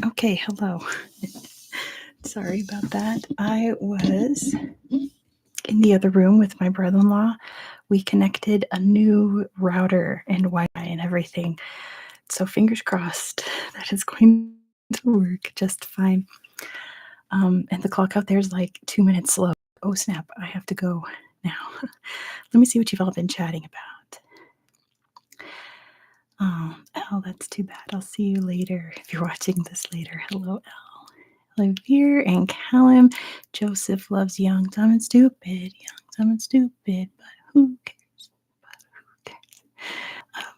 Okay, hello. Sorry about that. I was in the other room with my brother-in-law. We connected a new router and Wi-Fi and everything. So fingers crossed that it's going to work just fine. And the clock out there is like 2 minutes slow. Oh snap! I have to go now. Let me see what you've all been chatting about. Oh, that's too bad. I'll see you later if you're watching this later. Hello, Elle. Hello, Veer and Callum. Joseph loves young, dumb, and stupid. Young, dumb, and stupid, but who cares? But who cares? Um,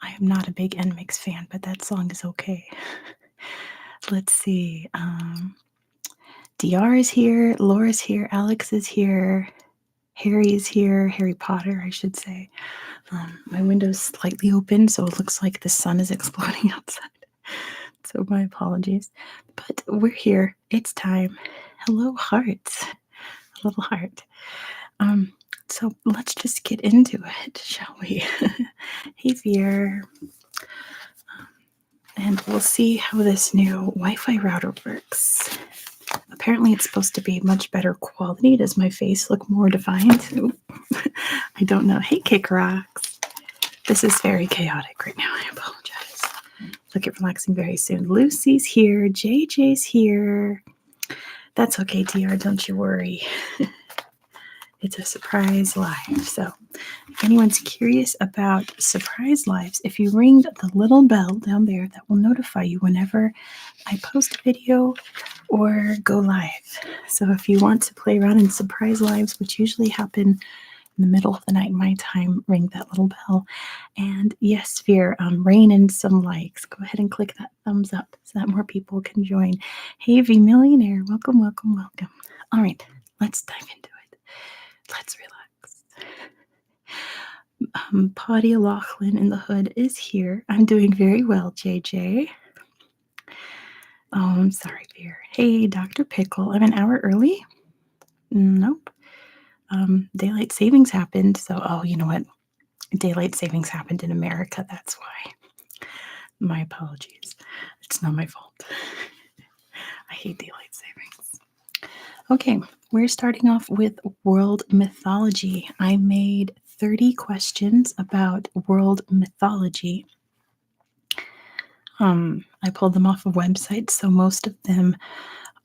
I am not a big NMIX fan, but that song is okay. Let's see. DR is here. Laura's here. Alex is here. Harry is here. Harry Potter, I should say. My window's slightly open, so it looks like the sun is exploding outside. So my apologies. But we're here. It's time. Hello, hearts. A little heart. So let's just get into it, shall we? Hey, Veer. And we'll see how this new Wi-Fi router works. Apparently it's supposed to be much better quality. Does my face look more defined? I don't know. Hey, Kick Rocks. This is very chaotic right now. I apologize. Look at relaxing very soon. Lucy's here. JJ's here. That's okay, DR. Don't you worry. It's a surprise live. So if anyone's curious about surprise lives, if you ring the little bell down there, that will notify you whenever I post a video or go live. So if you want to play around in surprise lives, which usually happen in the middle of the night my time, ring that little bell. And yes, Veer, rain in some likes. Go ahead and click that thumbs up so that more people can join. Hey, V Millionaire, welcome, welcome, welcome. All right, let's dive into it. Let's relax. Potty Lachlan in the hood is here. I'm doing very well, JJ. Oh, I'm sorry, Veer. Hey, Dr. Pickle. I'm an hour early? Nope. Daylight savings happened. So, oh, you know what? Daylight savings happened in America. That's why. My apologies. It's not my fault. I hate daylight savings. Okay, we're starting off with world mythology. I made 30 questions about world mythology. I pulled them off of websites, so most of them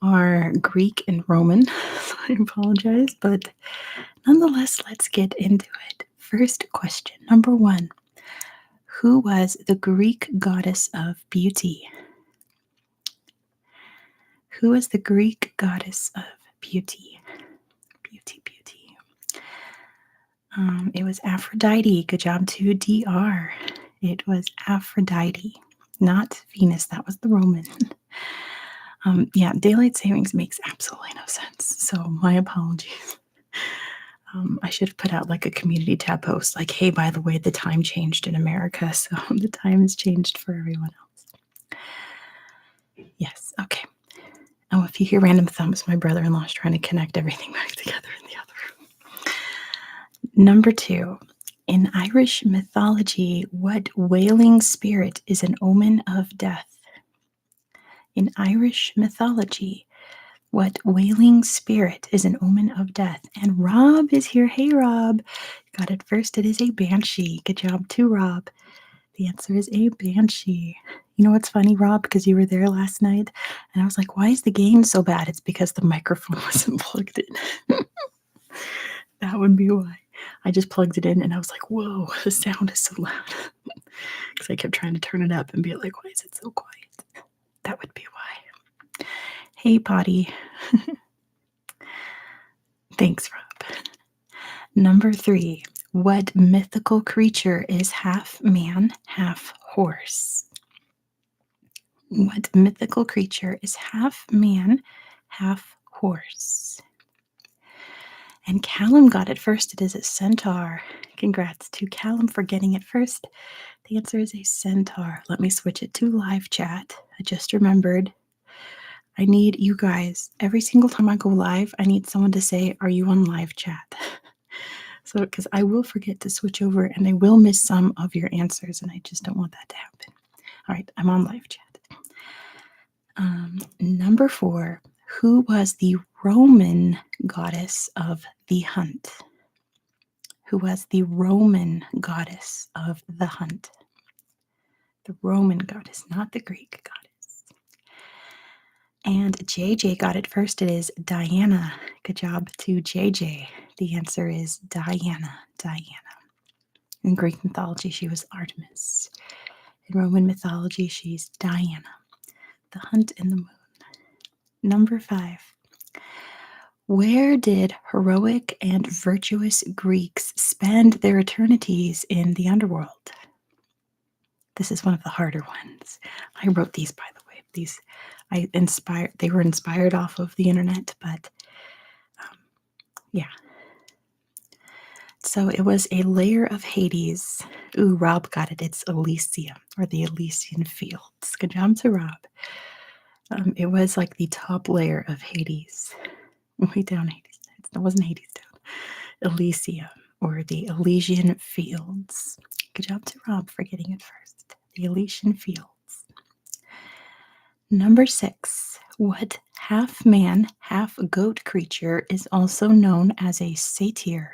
are Greek and Roman. So I apologize, but nonetheless, let's get into it. First question, number 1. Who was the Greek goddess of beauty? Who was the Greek goddess of beauty? Beauty, beauty. It was Aphrodite. Good job to DR. It was Aphrodite, not Venus. That was the Roman. Yeah, daylight savings makes absolutely no sense. So my apologies. I should have put out like a community tab post like, hey, by the way, the time changed in America. So the time has changed for everyone else. Yes, okay. Oh, if you hear random thumbs, my brother-in-law is trying to connect everything back together in the other room. Number 2. In Irish mythology, what wailing spirit is an omen of death? In Irish mythology, what wailing spirit is an omen of death? And Rob is here. Hey, Rob. Got it first. It is a banshee. Good job, too, Rob. The answer is a banshee. You know what's funny, Rob? Because you were there last night, and I was like, why is the gain so bad? It's because the microphone wasn't plugged in. That would be why. I just plugged it in, and I was like, whoa, the sound is so loud. Because I kept trying to turn it up and be like, why is it so quiet? That would be why. Hey, Potty. Thanks, Rob. Number 3. What mythical creature is half man, half horse? What mythical creature is half man, half horse? And Callum got it first. It is a centaur. Congrats to Callum for getting it first. The answer is a centaur. Let me switch it to live chat. I just remembered. I need you guys. Every single time I go live, I need someone to say, are you on live chat? So, because I will forget to switch over and I will miss some of your answers, and I just don't want that to happen. All right, I'm on live chat. Number 4, who was the Roman goddess of the hunt? Who was the Roman goddess of the hunt? The Roman goddess, not the Greek goddess. And JJ got it first. It is Diana. Good job to JJ. The answer is Diana. Diana. In Greek mythology, she was Artemis. In Roman mythology, she's Diana. The hunt in the moon. Number 5. Where did heroic and virtuous Greeks spend their eternities in the underworld? This is one of the harder ones. I wrote these, by the way. They were inspired off of the internet, but yeah. So it was a layer of Hades. Ooh, Rob got it. It's Elysium, or the Elysian Fields. Good job to Rob. It was like the top layer of Hades. Way down Hades. It wasn't Hades down. Elysium, or the Elysian Fields. Good job to Rob for getting it first. The Elysian Fields. Number 6. What half man, half goat creature is also known as a satyr?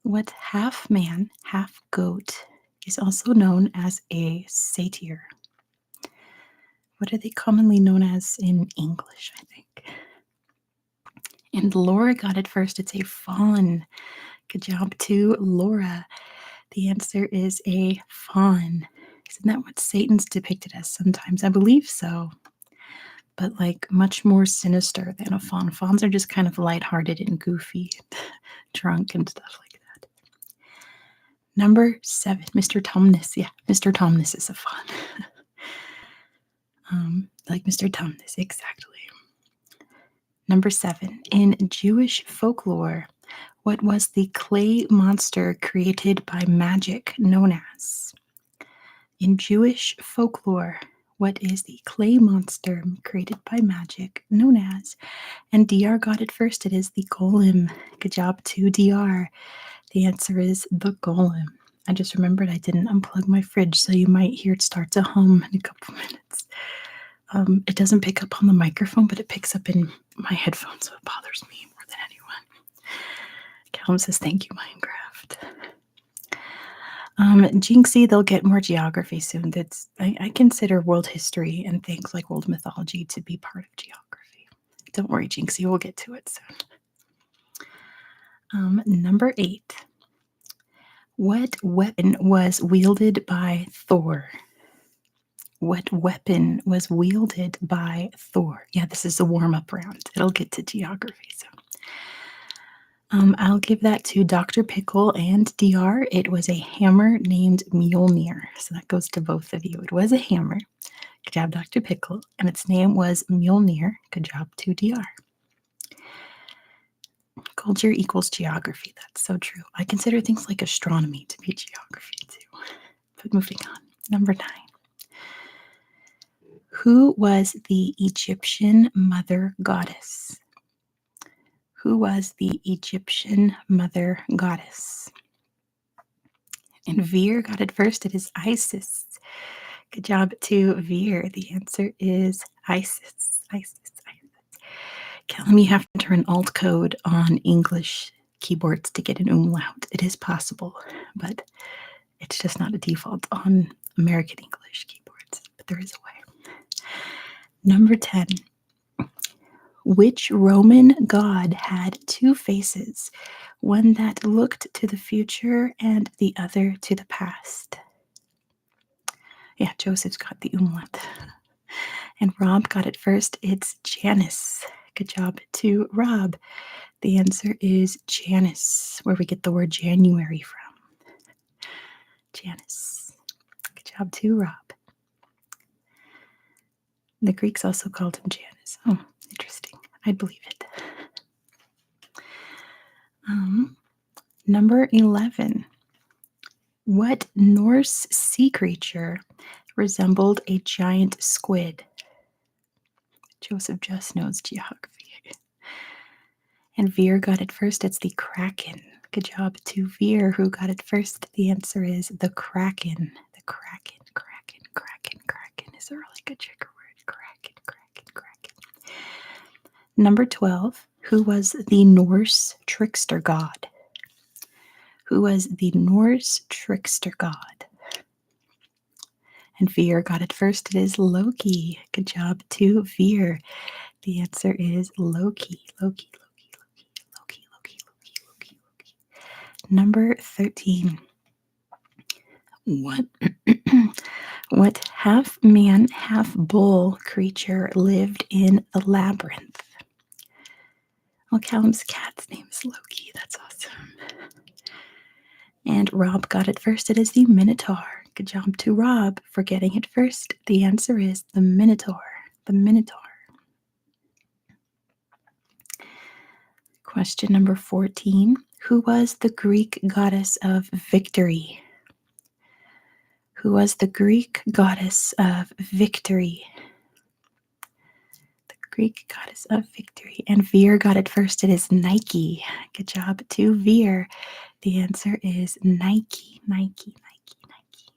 What half man, half goat is also known as a satyr? What are they commonly known as in English, I think? And Laura got it first. It's a fawn. Good job to Laura. The answer is a fawn. Isn't that what Satan's depicted as sometimes? I believe so. But like much more sinister than a fawn. Fawns are just kind of lighthearted and goofy, and drunk and stuff like that. Number 7, Mr. Tumnus. Yeah, Mr. Tumnus is a fawn. Like Mr. Tumnus, exactly. Number 7, in Jewish folklore, what was the clay monster created by magic known as? In Jewish folklore, what is the clay monster created by magic known as? And DR got it first. It is the golem. Good job to DR. The answer is the golem. I just remembered I didn't unplug my fridge, so you might hear it start to hum in a couple minutes. It doesn't pick up on the microphone, but it picks up in my headphones, so it bothers me more than anyone. Callum says, thank you, Minecraft. Jinxie, they'll get more geography soon. I consider world history and things like world mythology to be part of geography. Don't worry, Jinxie, we'll get to it soon. Number 8. What weapon was wielded by Thor? What weapon was wielded by Thor? Yeah, this is a warm-up round. It'll get to geography soon. I'll give that to Dr. Pickle and DR. It was a hammer named Mjolnir. So that goes to both of you. It was a hammer. Good job, Dr. Pickle. And its name was Mjolnir. Good job to DR. Culture equals geography. That's so true. I consider things like astronomy to be geography too. But moving on. Number 9. Who was the Egyptian mother goddess? Who was the Egyptian mother goddess? And Veer got it first. It is Isis. Good job to Veer. The answer is Isis. Isis. Callum, you have to enter an alt code on English keyboards to get an umlaut. It is possible, but it's just not a default on American English keyboards. But there is a way. Number 10. Which Roman god had 2 faces, one that looked to the future and the other to the past? Yeah, Joseph's got the umlaut. And Rob got it first. It's Janus. Good job to Rob. The answer is Janus, where we get the word January from. Janus. Good job to Rob. The Greeks also called him Janus. Oh, interesting. I'd believe it. Number 11. What Norse sea creature resembled a giant squid? Joseph just knows geography. And Veer got it first. It's the Kraken. Good job to Veer, who got it first. The answer is the Kraken. The Kraken, Kraken, Kraken, Kraken is a really good trigger word. Kraken, Kraken. Number 12. Who was the Norse trickster god? Who was the Norse trickster god? And Veer got it first. It is Loki. Good job to Veer. The answer is Loki. Loki, Loki, Loki, Loki, Loki, Loki, Loki, Loki. Number 13. What half man, half bull creature lived in the labyrinth? Well, Callum's cat's name is Loki. That's awesome. And Rob got it first. It is the Minotaur. Good job to Rob for getting it first. The answer is the Minotaur. The Minotaur. Question number 14. Who was the Greek goddess of victory? Who was the Greek goddess of victory? The Greek goddess of victory. And Veer got it first. It is Nike. Good job to Veer. The answer is Nike. Nike, Nike, Nike,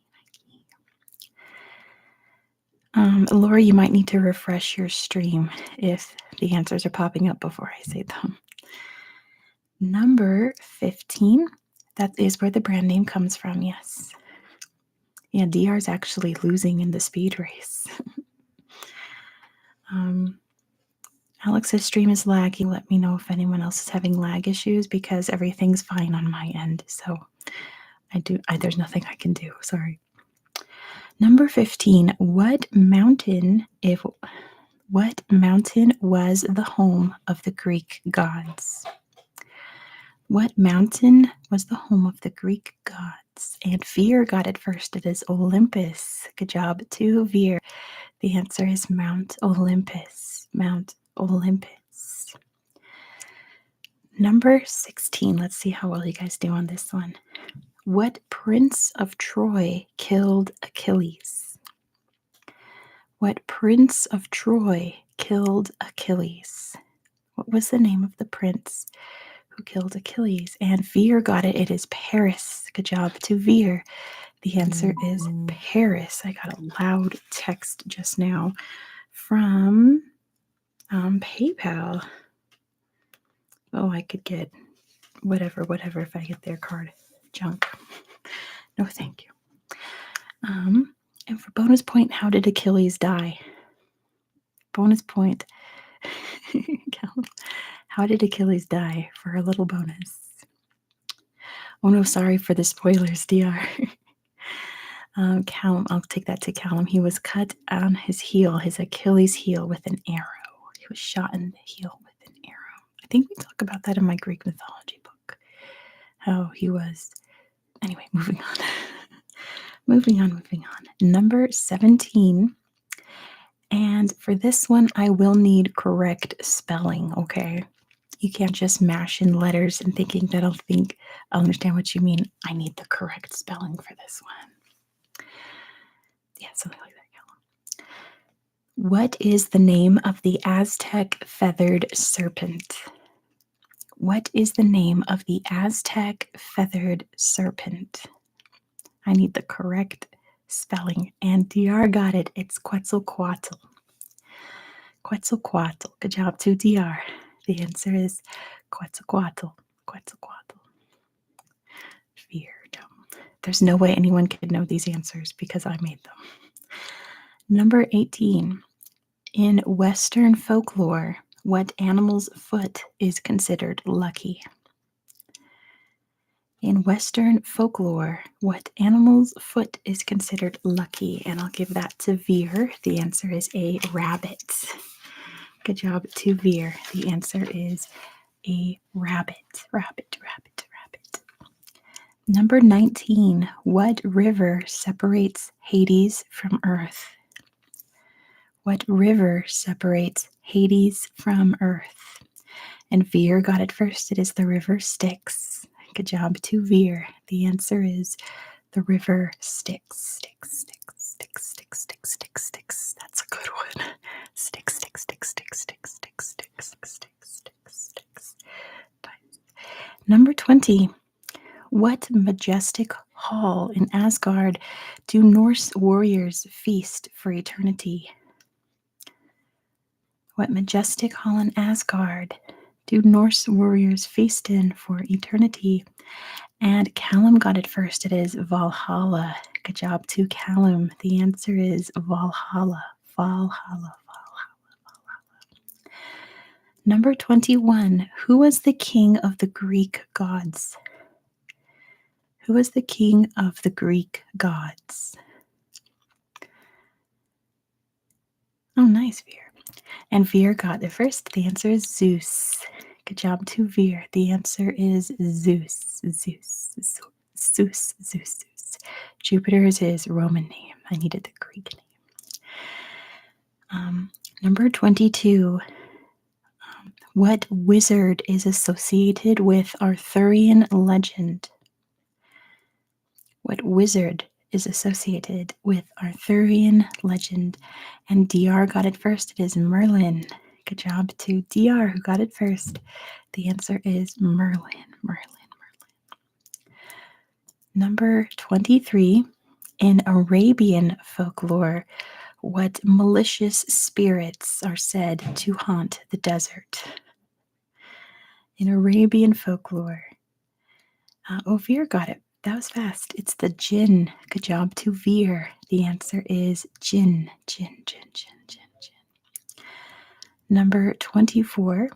Nike. Laura, you might need to refresh your stream if the answers are popping up before I say them. Number 15. That is where the brand name comes from, yes. Yeah, DR is actually losing in the speed race. Alex's stream is lagging. Let me know if anyone else is having lag issues because everything's fine on my end. So there's nothing I can do. Sorry. Number 15. What mountain was the home of the Greek gods? What mountain was the home of the Greek gods? And Veer got it first. It is Olympus. Good job to Veer. The answer is Mount Olympus. Mount Olympus. Number 16. Let's see how well you guys do on this one. What prince of Troy killed Achilles? What prince of Troy killed Achilles? What was the name of the prince who killed Achilles? And Veer got it. It is Paris. Good job to Veer. The answer is Paris. I got a loud text just now from PayPal. Oh, I could get whatever if I get their card. Junk. No, thank you. And for bonus point, how did Achilles die? Bonus point. How did Achilles die for a little bonus? Oh no, sorry for the spoilers, DR. Callum, I'll take that to Callum. He was cut on his heel, his Achilles heel, with an arrow. He was shot in the heel with an arrow. I think we talk about that in my Greek mythology book. How he was. Anyway, moving on. Moving on. Number 17. And for this one, I will need correct spelling, okay? You can't just mash in letters and thinking that I'll understand what you mean. I need the correct spelling for this one. Yeah, something like that, Callum. What is the name of the Aztec feathered serpent? What is the name of the Aztec feathered serpent? I need the correct spelling. And DR got it. It's Quetzalcoatl. Quetzalcoatl. Good job to DR. The answer is Quetzalcoatl. Quetzalcoatl. Fear. There's no way anyone could know these answers because I made them. Number 18. In Western folklore, what animal's foot is considered lucky? In Western folklore, what animal's foot is considered lucky? And I'll give that to Veer. The answer is a rabbit. Good job to Veer. The answer is a rabbit. Rabbit. Number 19. What river separates Hades from Earth? What river separates Hades from Earth? And Veer got it first. It is the river Styx. Good job to Veer. The answer is the river Styx. Styx. That's a good one. Styx. Number 20. What majestic hall in Asgard do Norse warriors feast for eternity? What majestic hall in Asgard do Norse warriors feast in for eternity? And Callum got it first. It is Valhalla. Good job to Callum. The answer is Valhalla. Valhalla. Number 21. Who was the king of the Greek gods? Who was the king of the Greek gods? Oh, nice, Veer. And Veer got it first. The answer is Zeus. Good job to Veer. The answer is Zeus. Zeus. Zeus. Zeus. Jupiter is his Roman name. I needed the Greek name. Number 22. What wizard is associated with Arthurian legend? What wizard is associated with Arthurian legend? And DR got it first. It is Merlin. Good job to DR who got it first. The answer is Merlin. Number 23. In Arabian folklore, what malicious spirits are said to haunt the desert? In Arabian folklore. Veer got it. That was fast. It's the jinn. Good job to Veer. The answer is jinn. Jinn. Number 24.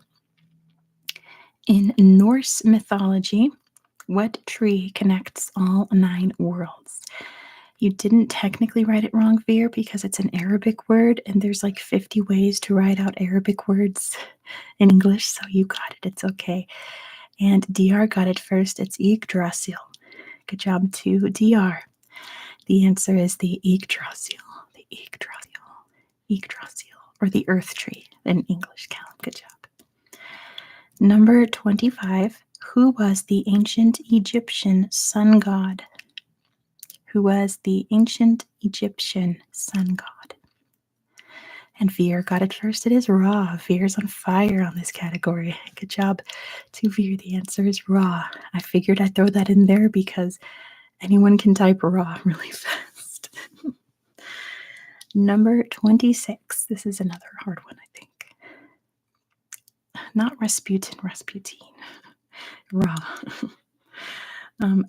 In Norse mythology, what tree connects all 9 worlds? You didn't technically write it wrong, Veer, because it's an Arabic word, and there's like 50 ways to write out Arabic words in English, so you got it. It's okay. And DR got it first. It's Yggdrasil. Good job to DR. The answer is the Yggdrasil. The Yggdrasil. Or the earth tree in English, Callum. Good job. Number 25. Who was the ancient Egyptian sun god? Who was the ancient Egyptian sun god? And Veer got it first. It is Ra. Veer's on fire on this category. Good job to Veer. The answer is Ra. I figured I'd throw that in there because anyone can type Ra really fast. Number 26. This is another hard one, I think. Not Rasputin. Ra.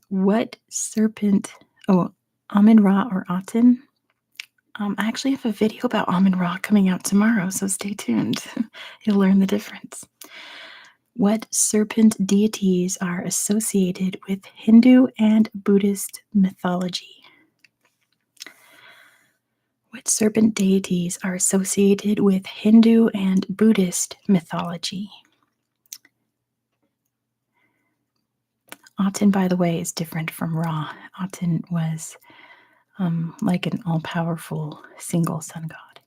What serpent? Oh, Amun Ra or Aten? I actually have a video about Amun Ra coming out tomorrow, so stay tuned. You'll learn the difference. What serpent deities are associated with Hindu and Buddhist mythology? What serpent deities are associated with Hindu and Buddhist mythology? Aten, by the way, is different from Ra. Aten was like an all-powerful single sun god.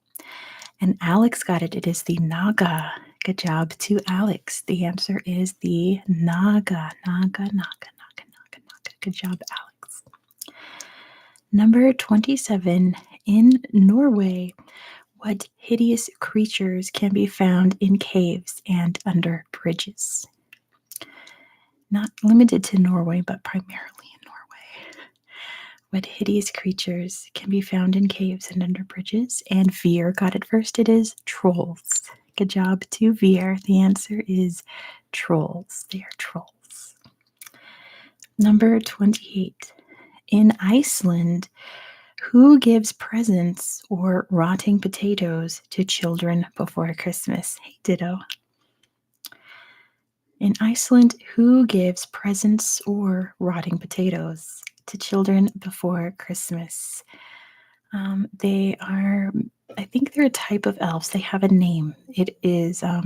And Alex got it. It is the Naga. Good job to Alex. The answer is the Naga. Naga. Good job, Alex. Number 27. In Norway, what hideous creatures can be found in caves and under bridges? Not limited to Norway, but primarily in Norway. What hideous creatures can be found in caves and under bridges? And Veer got it first. It is trolls. Good job to Veer. The answer is trolls. They are trolls. Number 28. In Iceland, who gives presents or rotting potatoes to children before Christmas? Hey, ditto. In Iceland, who gives presents or rotting potatoes to children before Christmas? They are, I think they're a type of elves. They have a name. It is a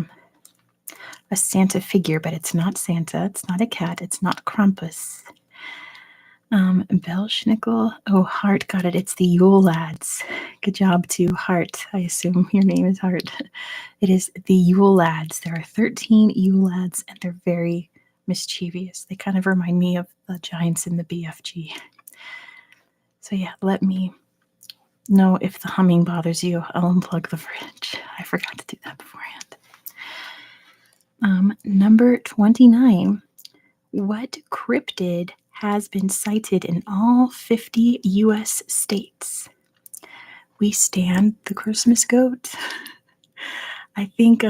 Santa figure, but it's not Santa. It's not a cat. It's not Krampus. Belschnickel. Oh, Hart got it. It's the Yule Lads. Good job to Hart. I assume your name is Hart. It is the Yule Lads. There are 13 Yule Lads, and they're very mischievous. They kind of remind me of the giants in the BFG. So yeah, let me know if the humming bothers you. I'll unplug the fridge. I forgot to do that beforehand. Number 29. What cryptid has been cited in all 50 U.S. states? We stand the Christmas goat. I think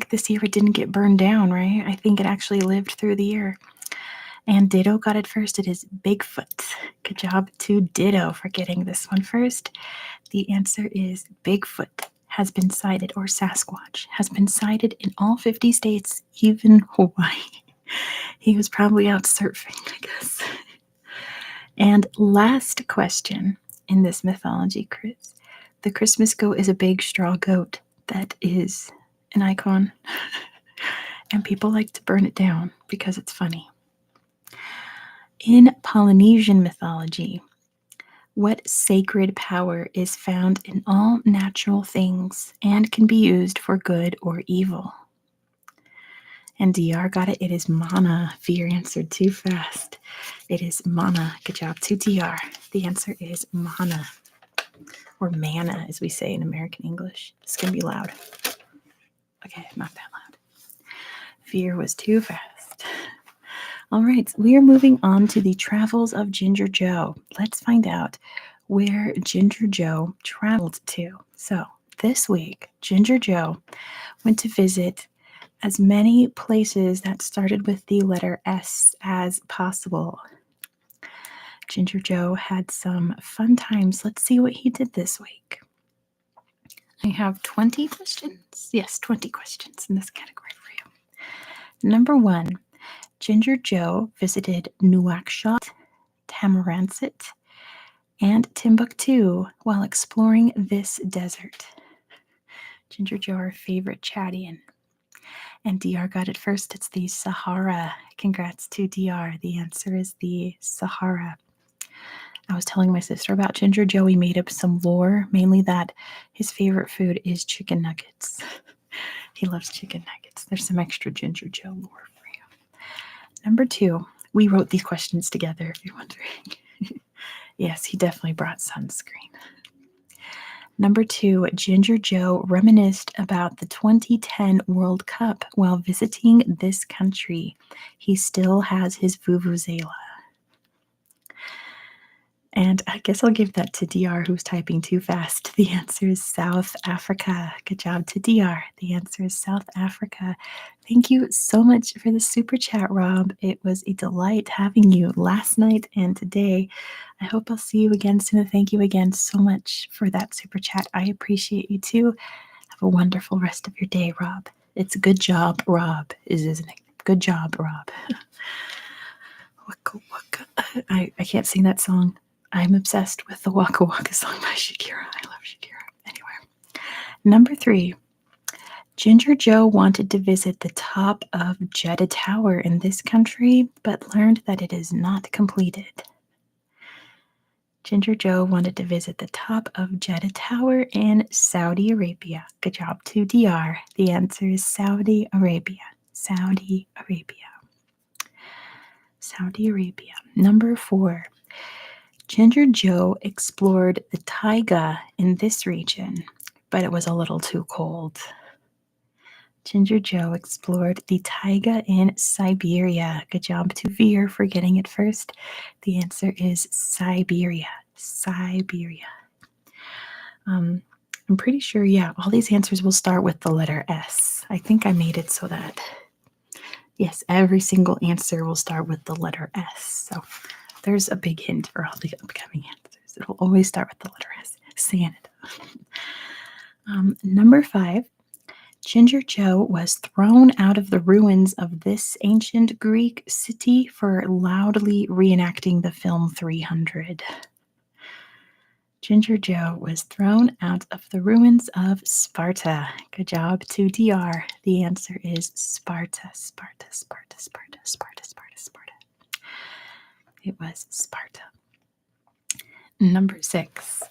this year it didn't get burned down, right? I think it actually lived through the year. And Ditto got it first. It is Bigfoot. Good job to Ditto for getting this one first. The answer is Bigfoot has been sighted, or Sasquatch has been sighted in all 50 states, even Hawaii. He was probably out surfing, I guess. And last question in this mythology quiz. The Christmas goat is a big straw goat that is an icon. And people like to burn it down because it's funny. In Polynesian mythology, what sacred power is found in all natural things and can be used for good or evil? And DR got it. It is mana. Fear answered too fast. It is mana. Good job to DR. The answer is mana. Or mana, as we say in American English. It's going to be loud. Okay, not that loud. Fear was too fast. All right, we are moving on to the travels of Ginger Joe. Let's find out where Ginger Joe traveled to. So, this week, Ginger Joe went to visit as many places that started with the letter S as possible. Ginger Joe had some fun times. Let's see what he did this week. I have 20 questions. Yes, 20 questions in this category for you. Number 1, Ginger Joe visited Nouakchott, Tamaranset, and Timbuktu while exploring this desert. Ginger Joe, our favorite Chadian. And DR got it first. It's the Sahara. Congrats to DR. The answer is the Sahara. I was telling my sister about Ginger Joe. He made up some lore, mainly that his favorite food is chicken nuggets. He loves chicken nuggets. There's some extra Ginger Joe lore for you. Number 2, we wrote these questions together, if you're wondering. Yes, he definitely brought sunscreen. Number 2, Ginger Joe reminisced about the 2010 World Cup while visiting this country. He still has his vuvuzela. And I guess I'll give that to DR, who's typing too fast. The answer is South Africa. Good job to DR. The answer is South Africa. Thank you so much for the super chat, Rob. It was a delight having you last night and today. I hope I'll see you again soon. Thank you again so much for that super chat. I appreciate you too. Have a wonderful rest of your day, Rob. It's good job, Rob, isn't it? Good job, Rob. Waka waka. I can't sing that song. I'm obsessed with the Waka Waka song by Shakira. I love Shakira. Anyway, number 3, Ginger Joe wanted to visit the top of Jeddah Tower in this country, but learned that it is not completed. Ginger Joe wanted to visit the top of Jeddah Tower in Saudi Arabia. Good job to DR. The answer is Saudi Arabia. Saudi Arabia. Saudi Arabia. Number 4, Ginger Joe explored the taiga in this region, but it was a little too cold. Ginger Joe explored the taiga in Siberia. Good job to Veer for getting it first. The answer is Siberia. Siberia. I'm pretty sure, yeah, all these answers will start with the letter S. I think I made it so that, yes, every single answer will start with the letter S. So there's a big hint for all the upcoming answers. It will always start with the letter S. Sanity. Number 5, Ginger Joe was thrown out of the ruins of this ancient Greek city for loudly reenacting the film 300. Ginger Joe was thrown out of the ruins of Sparta. Good job to DR. The answer is Sparta, Sparta, Sparta, Sparta, Sparta, Sparta, Sparta. It was Sparta. Number 6.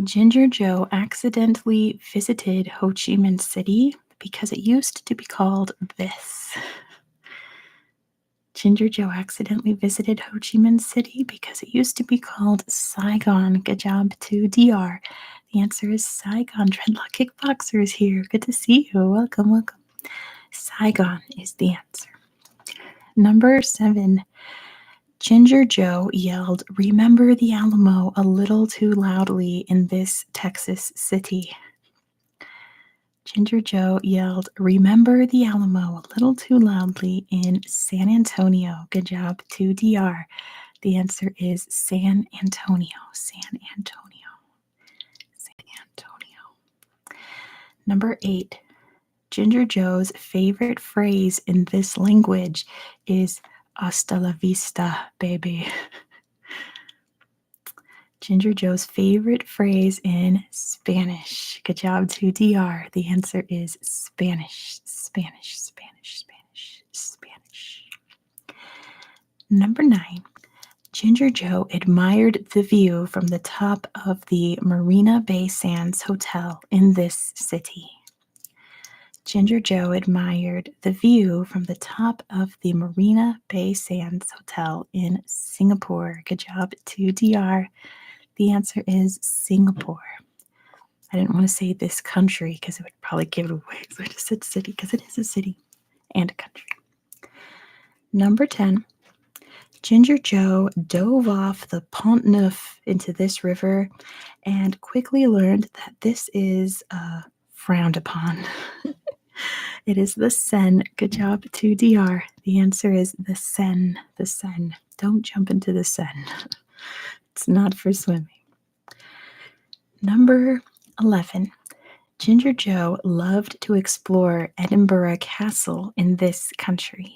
Ginger Joe accidentally visited Ho Chi Minh City because it used to be called this. Ginger Joe accidentally visited Ho Chi Minh City because it used to be called Saigon. Good job to DR. The answer is Saigon. Dreadlock Kickboxer is here. Good to see you. Welcome, welcome. Saigon is the answer. Number 7. Ginger Joe yelled, "Remember the Alamo," a little too loudly in this Texas city. Ginger Joe yelled, "Remember the Alamo," a little too loudly in San Antonio. Good job to DR. The answer is San Antonio. San Antonio. San Antonio. Number 8. Ginger Joe's favorite phrase in this language is "Hasta la vista, baby." Ginger Joe's favorite phrase in Spanish. Good job to DR. The answer is Spanish. Spanish, Spanish, Spanish, Spanish. Number 9. Ginger Joe admired the view from the top of the Marina Bay Sands Hotel in this city. Ginger Joe admired the view from the top of the Marina Bay Sands Hotel in Singapore. Good job to DR. The answer is Singapore. I didn't want to say this country because it would probably give it away. So I just said city because it is a city and a country. Number 10. Ginger Joe dove off the Pont Neuf into this river and quickly learned that this is frowned upon. It is the Seine. Good job to DR. The answer is the Seine. The Seine. Don't jump into the Seine. It's not for swimming. Number 11. Ginger Joe loved to explore Edinburgh Castle in this country.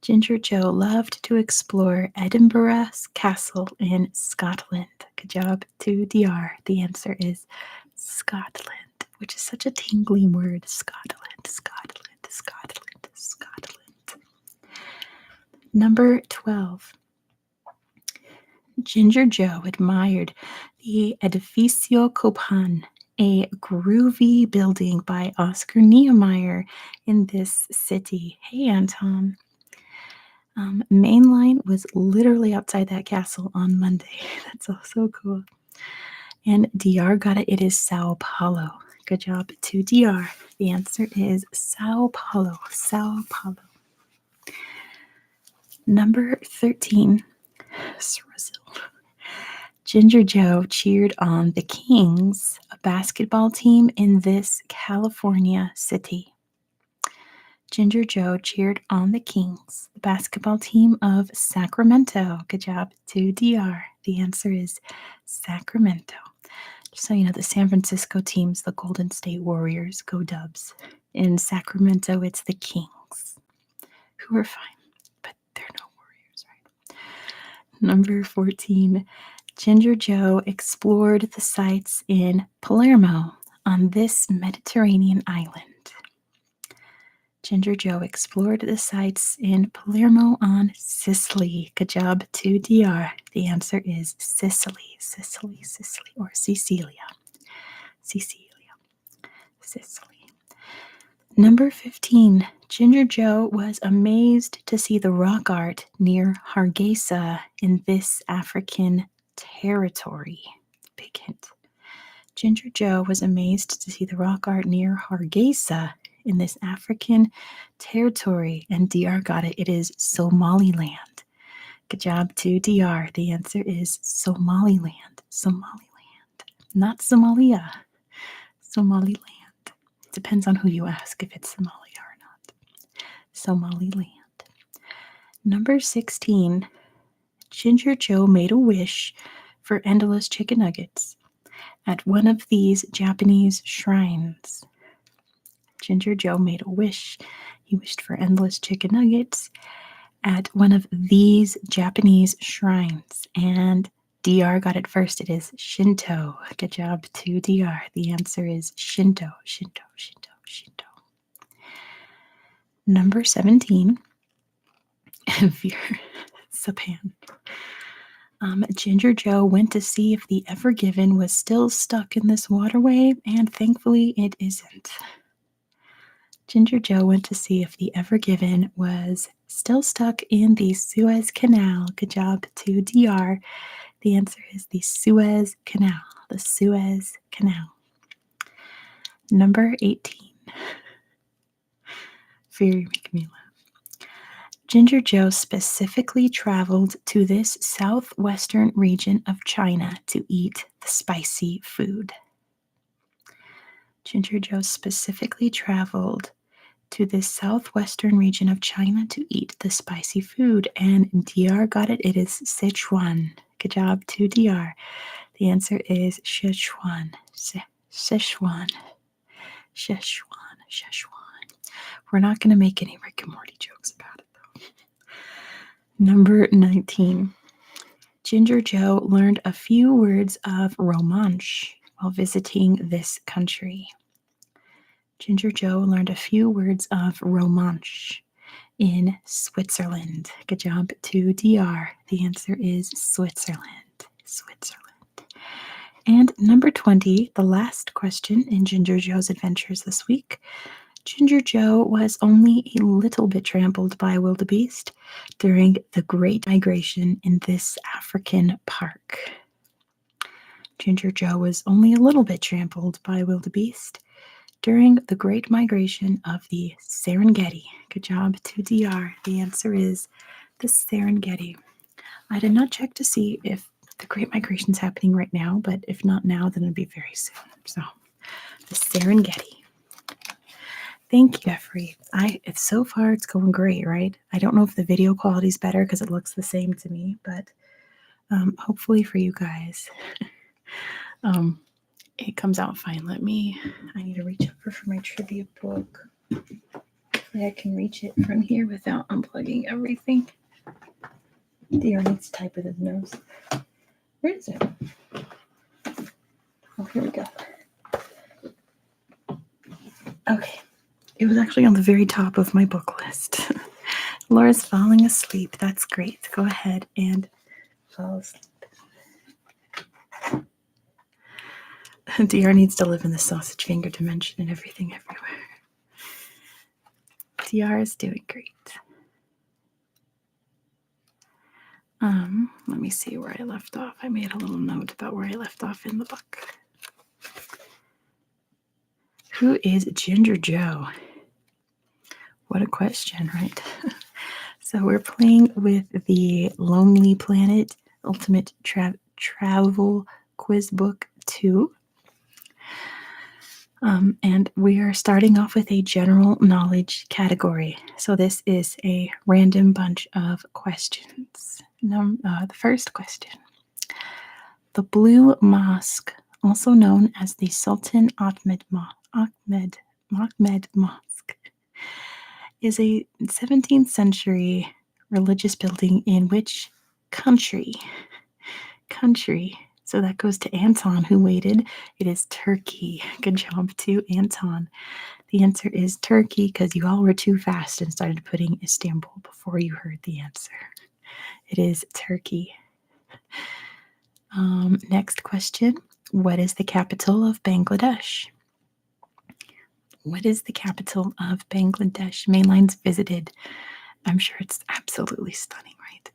Ginger Joe loved to explore Edinburgh Castle in Scotland. Good job to DR. The answer is Scotland, which is such a tingly word. Scotland, Scotland, Scotland, Scotland. Number 12. Ginger Joe admired the Edificio Copan, a groovy building by Oscar Niemeyer in this city. Hey, Anton. Mainline was literally outside that castle on Monday. That's so cool. And DR got it. It is Sao Paulo. Good job to DR. The answer is Sao Paulo. Sao Paulo. Number 13. Brazil. Ginger Joe cheered on the Kings, a basketball team in this California city. Ginger Joe cheered on the Kings, the basketball team of Sacramento. Good job to DR. The answer is Sacramento. Just so you know, the San Francisco teams, the Golden State Warriors, go Dubs. In Sacramento, it's the Kings, who are fine, but they're no Warriors, right? Number 14. Ginger Joe explored the sites in Palermo on this Mediterranean island. Ginger Joe explored the sites in Palermo on Sicily. Good job to DR. The answer is Sicily, Sicily, Sicily, or Sicilia. Sicilia, Sicily. Number 15. Ginger Joe was amazed to see the rock art near Hargeisa in this African territory. Big hint. Ginger Joe was amazed to see the rock art near Hargeisa in this African territory, and DR got it. It is Somaliland. Good job to DR. The answer is Somaliland. Somaliland. Not Somalia. Somaliland. Depends on who you ask if it's Somalia or not. Somaliland. Number 16. Ginger Joe made a wish for endless chicken nuggets at one of these Japanese shrines. Ginger Joe made a wish. He wished for endless chicken nuggets at one of these Japanese shrines. And DR got it first. It is Shinto. Good job to DR. The answer is Shinto, Shinto, Shinto, Shinto. Number 17. Sapan. Ginger Joe went to see if the Ever Given was still stuck in this waterway, and thankfully it isn't. Ginger Joe went to see if the Ever Given was still stuck in the Suez Canal. Good job to DR. The answer is the Suez Canal. The Suez Canal. Number 18. Fear, you're making me laugh. Ginger Joe specifically traveled to this southwestern region of China to eat the spicy food. Ginger Joe specifically traveled to the southwestern region of China to eat the spicy food. And DR got it. It is Sichuan. Good job to DR. The answer is Sichuan. Sichuan. Sichuan. Sichuan. We're not going to make any Rick and Morty jokes about it, though. Number 19. Ginger Joe learned a few words of Romansh while visiting this country. Ginger Joe learned a few words of Romansh in Switzerland. Good job to DR. The answer is Switzerland. Switzerland. And number 20, the last question in Ginger Joe's adventures this week. Ginger Joe was only a little bit trampled by wildebeest during the Great Migration in this African park. Ginger Joe was only a little bit trampled by wildebeest during the Great Migration of the Serengeti. Good job to DR. The answer is the Serengeti. I did not check to see if the Great Migration is happening right now, but if not now, then it'll be very soon. So, the Serengeti. Thank you, Jeffrey. So far it's going great, right? I don't know if the video quality is better because it looks the same to me, but hopefully for you guys, it comes out fine. I need to reach over for my trivia book. Hopefully I can reach it from here without unplugging everything. Dear needs to type with his nose. Where is it? Oh, here we go. Okay. It was actually on the very top of my book list. Laura's falling asleep. That's great. Go ahead and fall asleep. DR needs to live in the sausage finger dimension and everything everywhere. DR is doing great. Let me see where I left off. I made a little note about where I left off in the book. Who is Ginger Joe? What a question, right? So we're playing with the Lonely Planet Ultimate Travel Quiz Book 2. And we are starting off with a general knowledge category. So this is a random bunch of questions. The first question. The Blue Mosque, also known as the Sultan Ahmed Mosque, is a 17th century religious building in which country? So that goes to Anton, who waited. It is Turkey. Good job to Anton. The answer is Turkey because you all were too fast and started putting Istanbul before you heard the answer. It is Turkey. Next question. What is the capital of Bangladesh? What is the capital of Bangladesh? Mainline's visited. I'm sure it's absolutely stunning, right?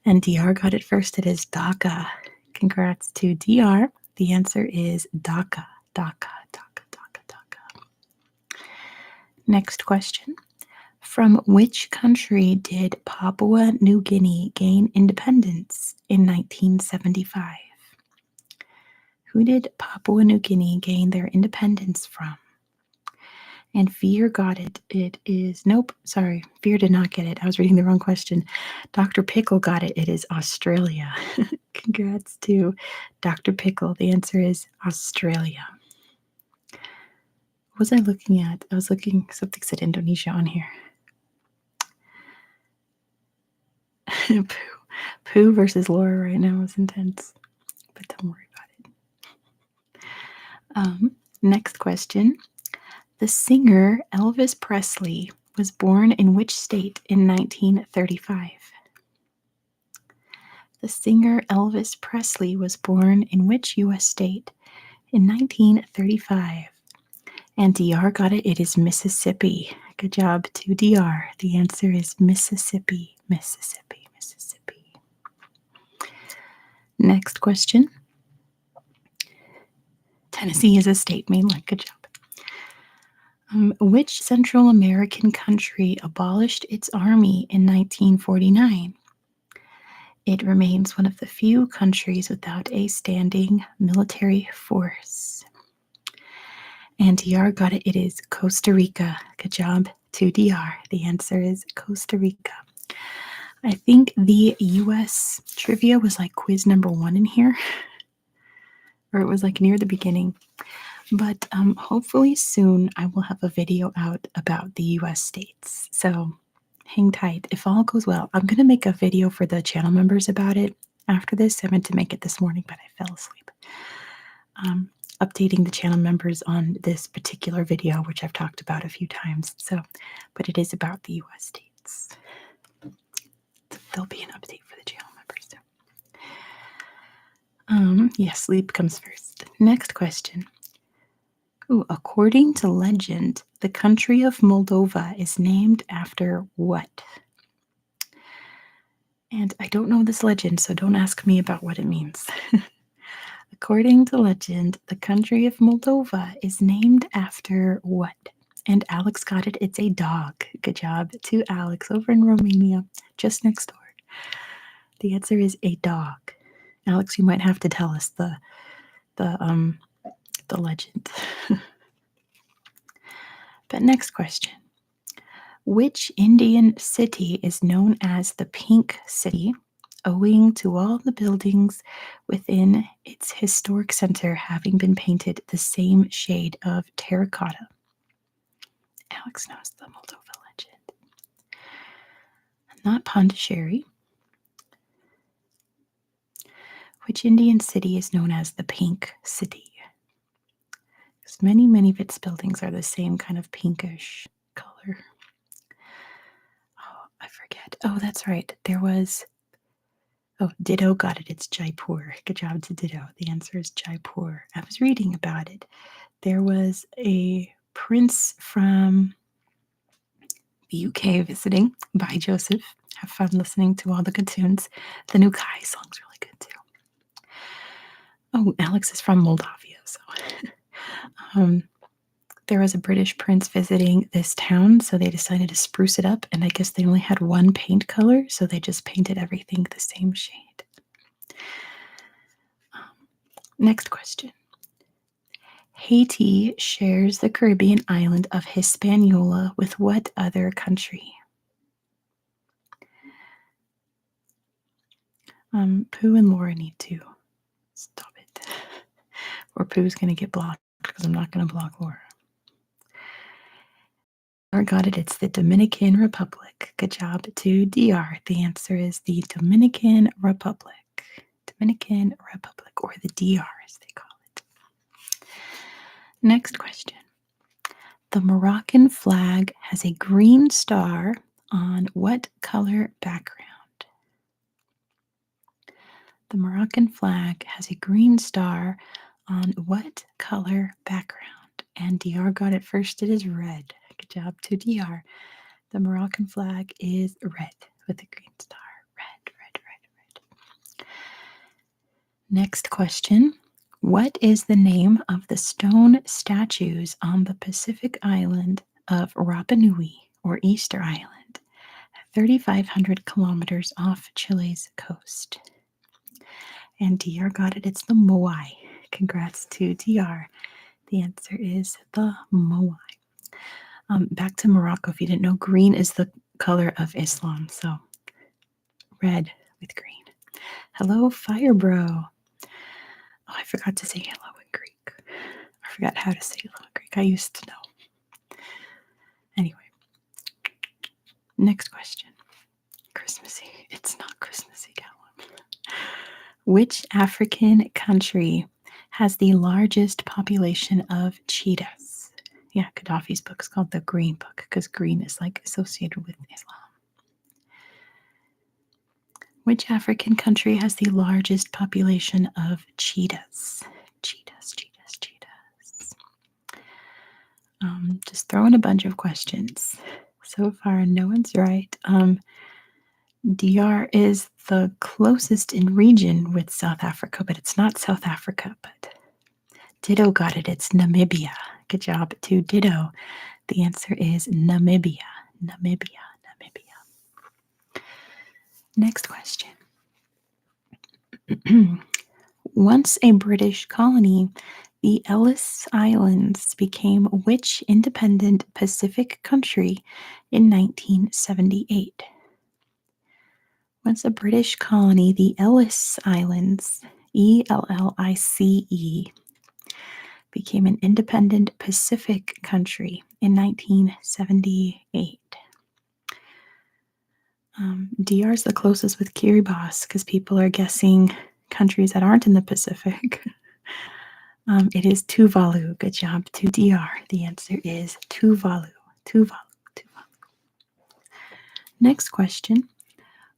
And DR got it first. It is Dhaka. Congrats to DR. The answer is Dhaka. Dhaka. Next question. From which country did Papua New Guinea gain independence in 1975? Who did Papua New Guinea gain their independence from? And Fear got it. It is, nope, sorry, Fear did not get it. I was reading the wrong question. Dr. Pickle got it. It is Australia. Congrats to Dr. Pickle. The answer is Australia. What was I looking at? I was looking, something said Indonesia on here. Pooh versus Laura right now is intense, but don't worry about it. Next question. The singer Elvis Presley was born in which state in 1935? The singer Elvis Presley was born in which U.S. state in 1935? And DR got it. It is Mississippi. Good job to DR. The answer is Mississippi. Next question. Tennessee is a state mainline. Good job. Which Central American country abolished its army in 1949? It remains one of the few countries without a standing military force. And DR got it. It is Costa Rica. Good job to DR. The answer is Costa Rica. I think the US trivia was like quiz number 1 in here, or it was like near the beginning. But hopefully soon I will have a video out about the US states. So hang tight. If all goes well, I'm going to make a video for the channel members about it after this. I meant to make it this morning, but I fell asleep. Updating the channel members on this particular video, which I've talked about a few times. So, but it is about the US states. So there'll be an update for the channel members too. Yes, sleep comes first. Next question. Ooh, according to legend, the country of Moldova is named after what? And I don't know this legend, so don't ask me about what it means. According to legend, the country of Moldova is named after what? And Alex got it. It's a dog. Good job to Alex over in Romania, just next door. The answer is a dog. Alex, you might have to tell us the legend. But next question. Which Indian city is known as the Pink City, owing to all the buildings within its historic center having been painted the same shade of terracotta? Alex knows the Moldova legend. Not Pondicherry. Which Indian city is known as the Pink City? Because many of its buildings are the same kind of pinkish color. Oh, I forget. Oh, that's right. There was... Oh, Ditto got it. It's Jaipur. Good job to Ditto. The answer is Jaipur. I was reading about it. There was a prince from the UK visiting by Joseph. Have fun listening to all the good tunes. The new Kai song's really good too. Oh, Alex is from Moldavia, so there was a British prince visiting this town, so they decided to spruce it up, and I guess they only had one paint color, so they just painted everything the same shade. Next question. Haiti shares the Caribbean island of Hispaniola with what other country? Pooh and Laura need to stop it. Or Pooh's going to get blocked because I'm not going to block Laura. DR got it. It's the Dominican Republic. Good job to DR. The answer is the Dominican Republic. Dominican Republic, or the DR as they call it. Next question. The Moroccan flag has a green star on what color background? The Moroccan flag has a green star on what color background? And DR got it first. It is red. Good job to DR. The Moroccan flag is red with a green star. Red, red, red, red. Next question. What is the name of the stone statues on the Pacific island of Rapa Nui, or Easter Island, 3,500 kilometers off Chile's coast? And DR got it. It's the Moai. Congrats to DR. The answer is the Moai. Back to Morocco. If you didn't know, green is the color of Islam. So red with green. Hello, Fire Bro. Oh, I forgot to say hello in Greek. I forgot how to say hello in Greek. I used to know. Anyway. Next question. Christmassy. It's not Christmassy, Callum. Which African country has the largest population of cheetahs? Yeah, Gaddafi's book is called The Green Book because green is like associated with Islam. Which African country has the largest population of cheetahs? Cheetahs. Just throwing a bunch of questions. So far, no one's right. DR is the closest in region with South Africa, but it's not South Africa. But Ditto got it. It's Namibia. Good job to Ditto. The answer is Namibia. Namibia. Next question. Once a British colony, The Ellis Islands became which independent Pacific country in 1978? Once a British colony, the Ellis Islands, Ellice, became an independent Pacific country in 1978. DR is the closest with Kiribati because people are guessing countries that aren't in the Pacific. It is Tuvalu. Good job to DR. The answer is Tuvalu. Tuvalu. Next question.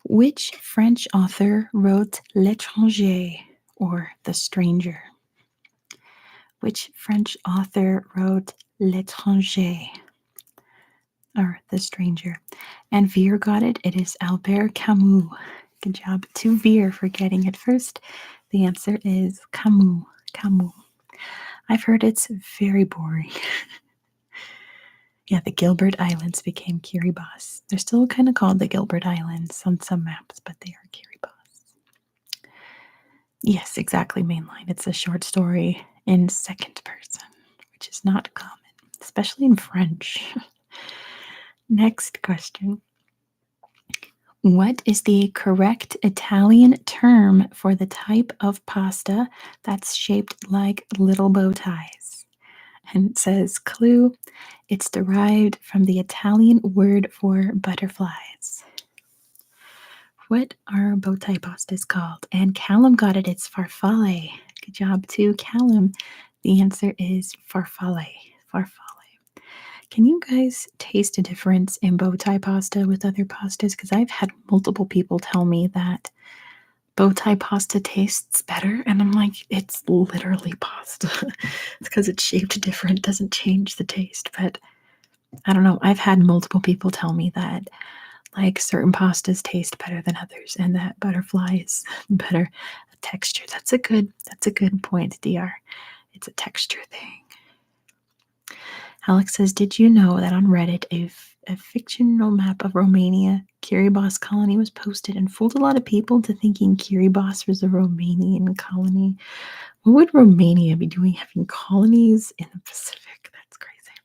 Which French author wrote L'étranger, or The Stranger? Which French author wrote L'étranger, or The Stranger? And Veer got it. It is Albert Camus. Good job to Veer for getting it first. The answer is Camus. Camus. I've heard it's very boring. Yeah, the Gilbert Islands became Kiribati. They're still kind of called the Gilbert Islands on some maps, but they are Kiribati. Yes, exactly, mainline. It's a short story in second person, which is not common, especially in French. Next question. What is the correct Italian term for the type of pasta that's shaped like little bow ties? And it says, clue, it's derived from the Italian word for butterflies. What are bow tie pastas called? And Callum got it. It's farfalle. Good job to Callum. The answer is farfalle. Farfalle. Can you guys taste a difference in bow tie pasta with other pastas? Because I've had multiple people tell me that bow tie pasta tastes better, and I'm like, it's literally pasta. It's because it's shaped different, doesn't change the taste. But I don't know. I've had multiple people tell me that like certain pastas taste better than others, and that butterfly is better texture. That's a good point, DR. It's a texture thing. Alex says, did you know that on Reddit a fictional map of Romania, Kiribati colony, was posted and fooled a lot of people to thinking Kiribati was a Romanian colony? What would Romania be doing having colonies in the Pacific? That's crazy.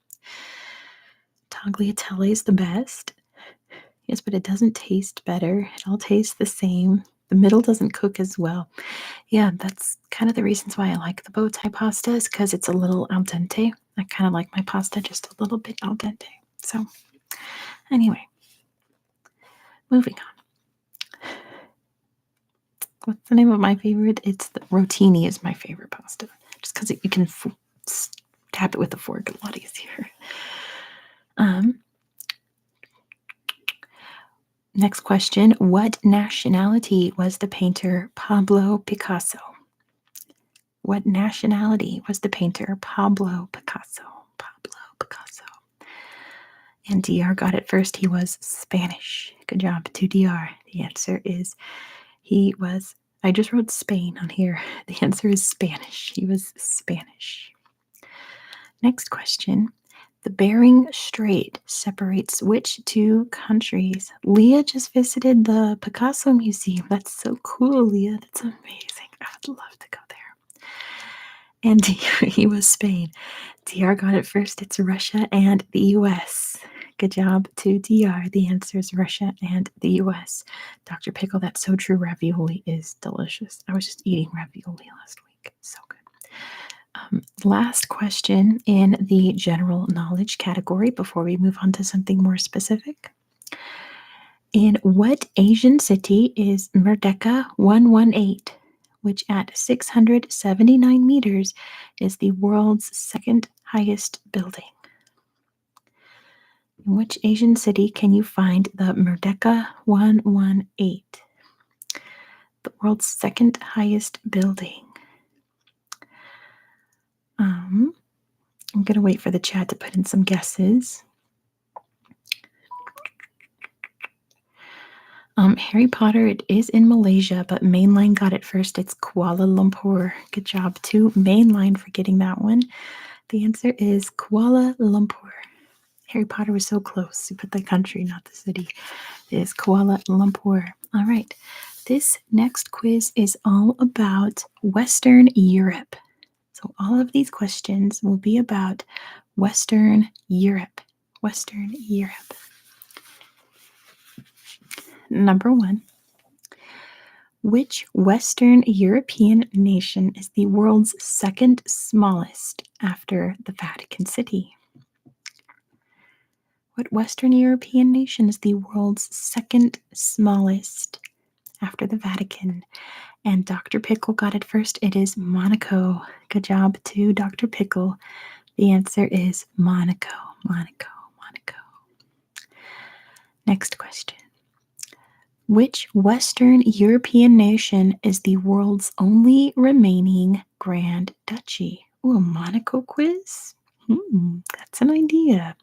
Tagliatelle is the best. Yes, but it doesn't taste better. It all tastes the same. The middle doesn't cook as well. Yeah, that's kind of the reasons why I like the bow tie pasta is because it's a little al dente. I kind of like my pasta just a little bit al dente. So, anyway, moving on. What's the name of my favorite? It's the rotini is my favorite pasta, just because you can tap it with a fork a lot easier. Next question. What nationality was the painter Pablo Picasso? What nationality was the painter Pablo Picasso? Pablo Picasso. And DR got it first. He was Spanish. Good job to DR. The answer is he was, I just wrote Spain on here. The answer is Spanish. He was Spanish. Next question. The Bering Strait separates which two countries? Leah just visited the Picasso Museum. That's so cool, Leah. That's amazing. I would love to go there. And he was Spain. DR got it first. It's Russia and the US. Good job to DR. The answer is Russia and the US. Dr. Pickle, that's so true. Ravioli is delicious. I was just eating ravioli last week. So good. Last question in the general knowledge category before we move on to something more specific. In what Asian city is Merdeka 118, which at 679 meters is the world's second highest building? In which Asian city can you find the Merdeka 118, the world's second highest building? I'm going to wait for the chat to put in some guesses. Harry Potter, it is in Malaysia, but Mainline got it first. It's Kuala Lumpur. Good job to Mainline for getting that one. The answer is Kuala Lumpur. Harry Potter was so close. You put the country, not the city. It is Kuala Lumpur. All right. This next quiz is all about Western Europe. It's So all of these questions will be about Western Europe. Western Europe. Number 1. Which Western European nation is the world's second smallest after the Vatican City? What Western European nation is the world's second smallest after the Vatican? And Dr. Pickle got it first. It is Monaco. Good job to Dr. Pickle. The answer is Monaco. Monaco. Monaco. Next question. Which Western European nation is the world's only remaining Grand Duchy? Ooh, a Monaco quiz? That's an idea.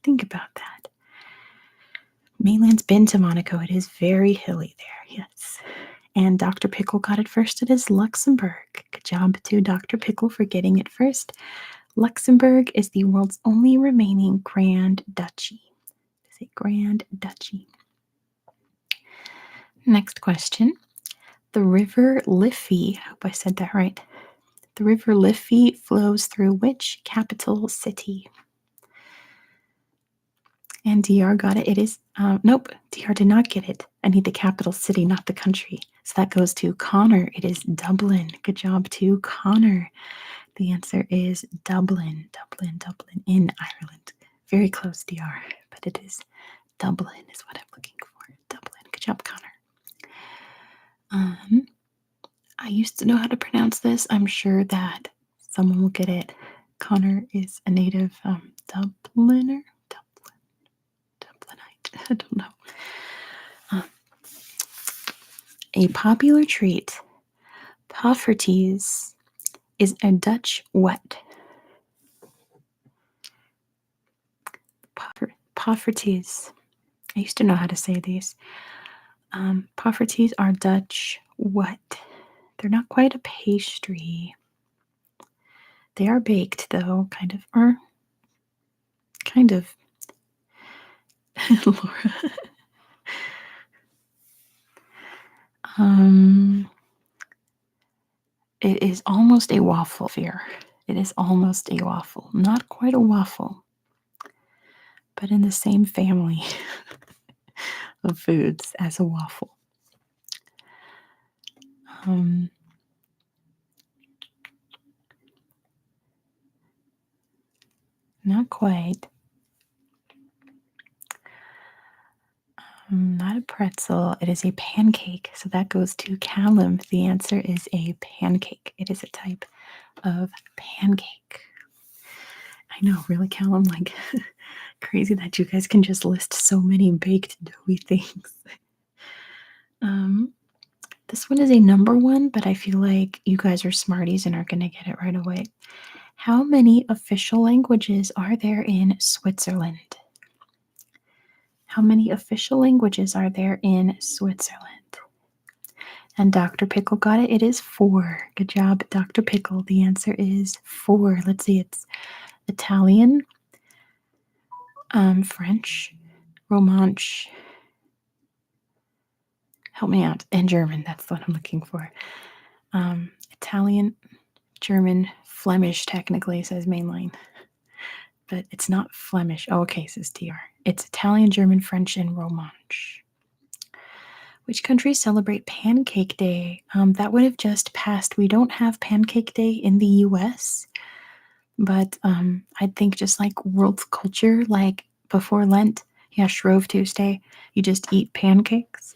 Think about that. Mainland's been to Monaco. It is very hilly there, yes. And Dr. Pickle got it first. It is Luxembourg. Good job to Dr. Pickle for getting it first. Luxembourg is the world's only remaining Grand Duchy. It's a Grand Duchy. Next question. The River Liffey, I hope I said that right. The River Liffey flows through which capital city? And DR got it. It is, nope, DR did not get it. I need the capital city, not the country. So that goes to Connor. It is Dublin. Good job to Connor. The answer is Dublin. Dublin, Dublin in Ireland. Very close, DR, but it is Dublin is what I'm looking for. Dublin. Good job, Connor. I used to know how to pronounce this. I'm sure that someone will get it. Connor is a native Dubliner. Dublinite. I don't know. A popular treat, poffertjes, is a Dutch what? Poffertjes. I used to know how to say these. Poffertjes are Dutch what? They're not quite a pastry. They are baked, though, kind of. Or kind of. Laura. It is almost a waffle, Fear. It is almost a waffle. Not quite a waffle, but in the same family of foods as a waffle. Not quite. Not a pretzel. It is a pancake. So that goes to Callum. The answer is a pancake. It is a type of pancake. I know, really, Callum? Like, crazy that you guys can just list so many baked doughy things. This one is a number 1, but I feel like you guys are smarties and are going to get it right away. How many official languages are there in Switzerland? How many official languages are there in Switzerland? And Dr. Pickle got it. It is 4. Good job, Dr. Pickle. The answer is 4. Let's see. It's Italian, French, Romansh. Help me out. And German. That's what I'm looking for. Italian, German, Flemish technically says mainline. But it's not Flemish. Oh, okay, says TR. It's Italian, German, French, and Romansh. Which countries celebrate Pancake Day? That would have just passed. We don't have Pancake Day in the US, but I think just like world culture, like before Lent, Shrove Tuesday, you just eat pancakes.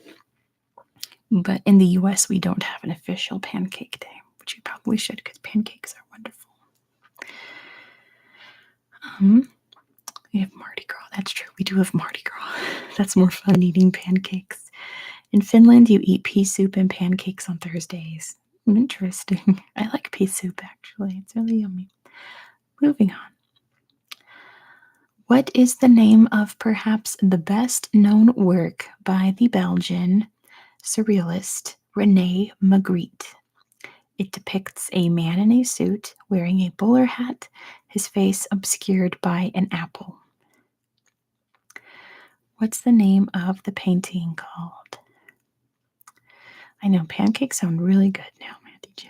But in the US, we don't have an official Pancake Day, which we probably should because pancakes are wonderful. We have Mardi Gras. That's true. We do have Mardi Gras. That's more fun eating pancakes. In Finland, you eat pea soup and pancakes on Thursdays. Interesting. I like pea soup, actually. It's really yummy. Moving on. What is the name of perhaps the best-known work by the Belgian surrealist René Magritte? It depicts a man in a suit wearing a bowler hat, his face obscured by an apple. What's the name of the painting called? I know pancakes sound really good now, Mandy J.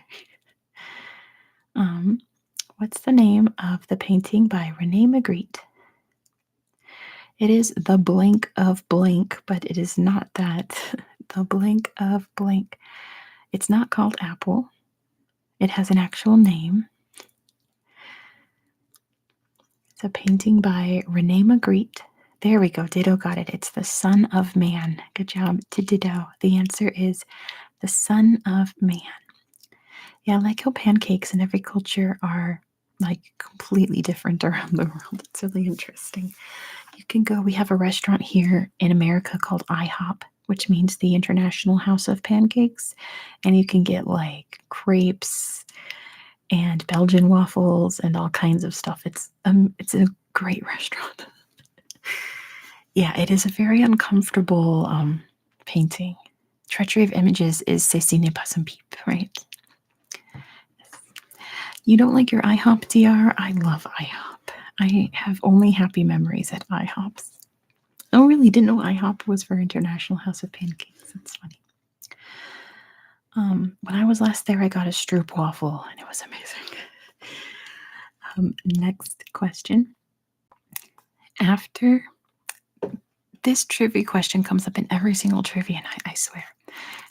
What's the name of the painting by Rene Magritte? It is The Blank of Blank, but it is not that. The Blank of Blank. It's not called Apple. It has an actual name. It's a painting by Rene Magritte. There we go. Ditto got it. It's The Son of Man. Good job to Ditto. The answer is The Son of Man. Yeah, I like how pancakes in every culture are like completely different around the world. It's really interesting. You can go, we have a restaurant here in America called IHOP, which means the International House of Pancakes. And you can get like crepes and Belgian waffles and all kinds of stuff. It's a great restaurant. Yeah, it is a very uncomfortable painting. Treachery of Images is Ceci n'est pas un pipe, right? You don't like your IHOP, DR? I love IHOP. I have only happy memories at IHOPs. Oh, really? Didn't know IHOP was for International House of Pancakes. That's funny. When I was last there, I got a Stroop waffle, and it was amazing. Next question. After this trivia question comes up in every single trivia, and I swear.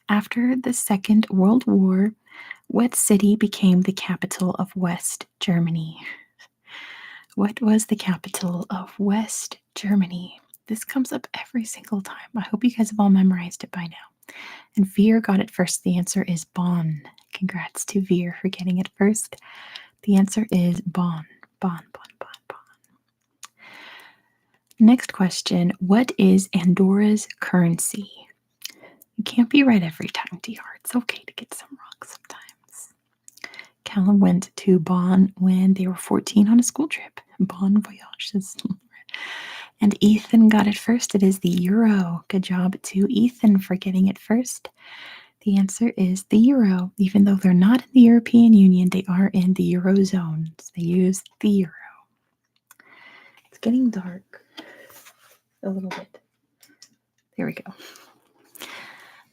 After the Second World War, what city became the capital of West Germany? What was the capital of West Germany? This comes up every single time. I hope you guys have all memorized it by now. And Veer got it first. The answer is Bonn. Congrats to Veer for getting it first. The answer is Bonn. Bonn, Bonn, Bonn, Bonn. Next question. What is Andorra's currency? You can't be right every time, DR. It's okay to get some wrong sometimes. Callum went to Bonn when they were 14 on a school trip. Bon voyages. And Ethan got it first. It is the euro. Good job to Ethan for getting it first. The answer is the euro. Even though they're not in the European Union, they are in the eurozone. So they use the euro. It's getting dark a little bit. There we go.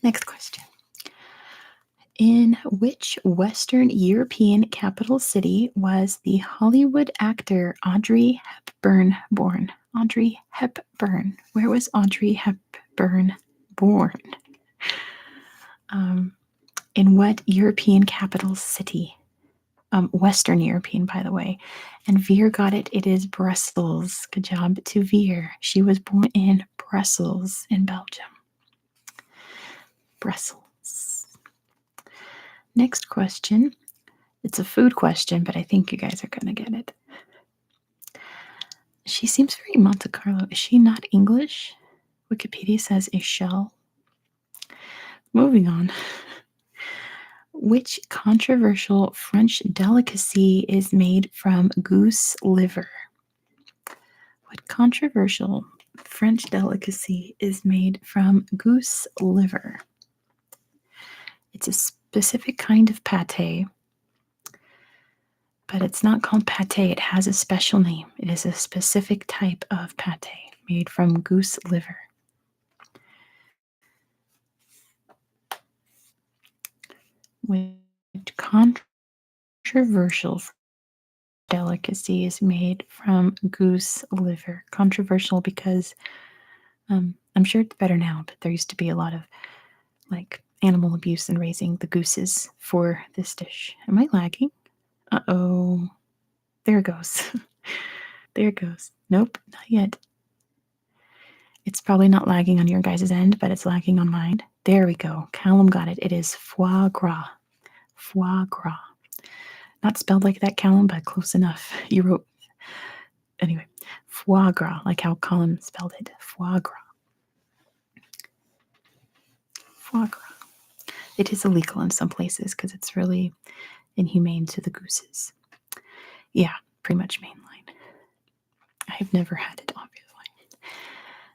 Next question. In which Western European capital city was the Hollywood actor Audrey Hepburn born? Audrey Hepburn. Where was Audrey Hepburn born? In what European capital city? Western European, by the way. And Veer got it. It is Brussels. Good job to Veer. She was born in Brussels in Belgium. Brussels. Next question. It's a food question, but I think you guys are going to get it. She seems very Monte Carlo. Is she not English? Wikipedia says a shell. Moving on. Which controversial French delicacy is made from goose liver? What controversial French delicacy is made from goose liver? It's a specific kind of pate, but it's not called pate. It has a special name. It is a specific type of pate made from goose liver. Which controversial delicacy is made from goose liver? Controversial because I'm sure it's better now, but there used to be a lot of like animal abuse in raising the gooses for this dish. Am I lagging? Uh-oh. There it goes. There it goes. Nope, not yet. It's probably not lagging on your guys' end, but it's lagging on mine. There we go. Callum got it. It is foie gras. Foie gras. Not spelled like that, Callum, but close enough. You wrote... Anyway, foie gras, like how Callum spelled it. Foie gras. Foie gras. It is illegal in some places because it's really inhumane to the gooses. Yeah, pretty much mainline. I have never had it, obviously.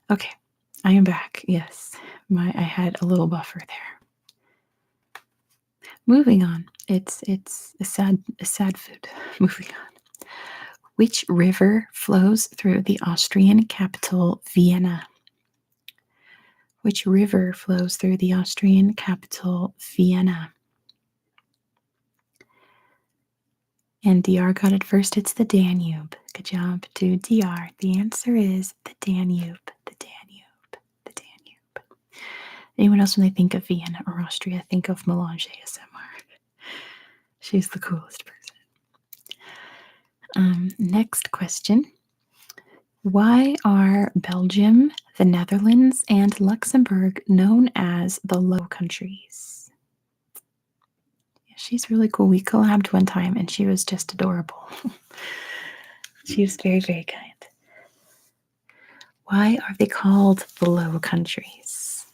Okay, I am back. Yes, I had a little buffer there. Moving on. It's a sad food. Moving on. Which river flows through the Austrian capital, Vienna? Which river flows through the Austrian capital, Vienna? And DR got it first. It's the Danube. Good job to DR. The answer is the Danube. The Danube. The Danube. Anyone else, when they think of Vienna or Austria, think of Melange ASMR. She's the coolest person. Next question. Why are Belgium, the Netherlands, and Luxembourg known as the Low Countries? Yeah, she's really cool. We collabed one time and she was just adorable. She was very, very kind. Why are they called the Low Countries?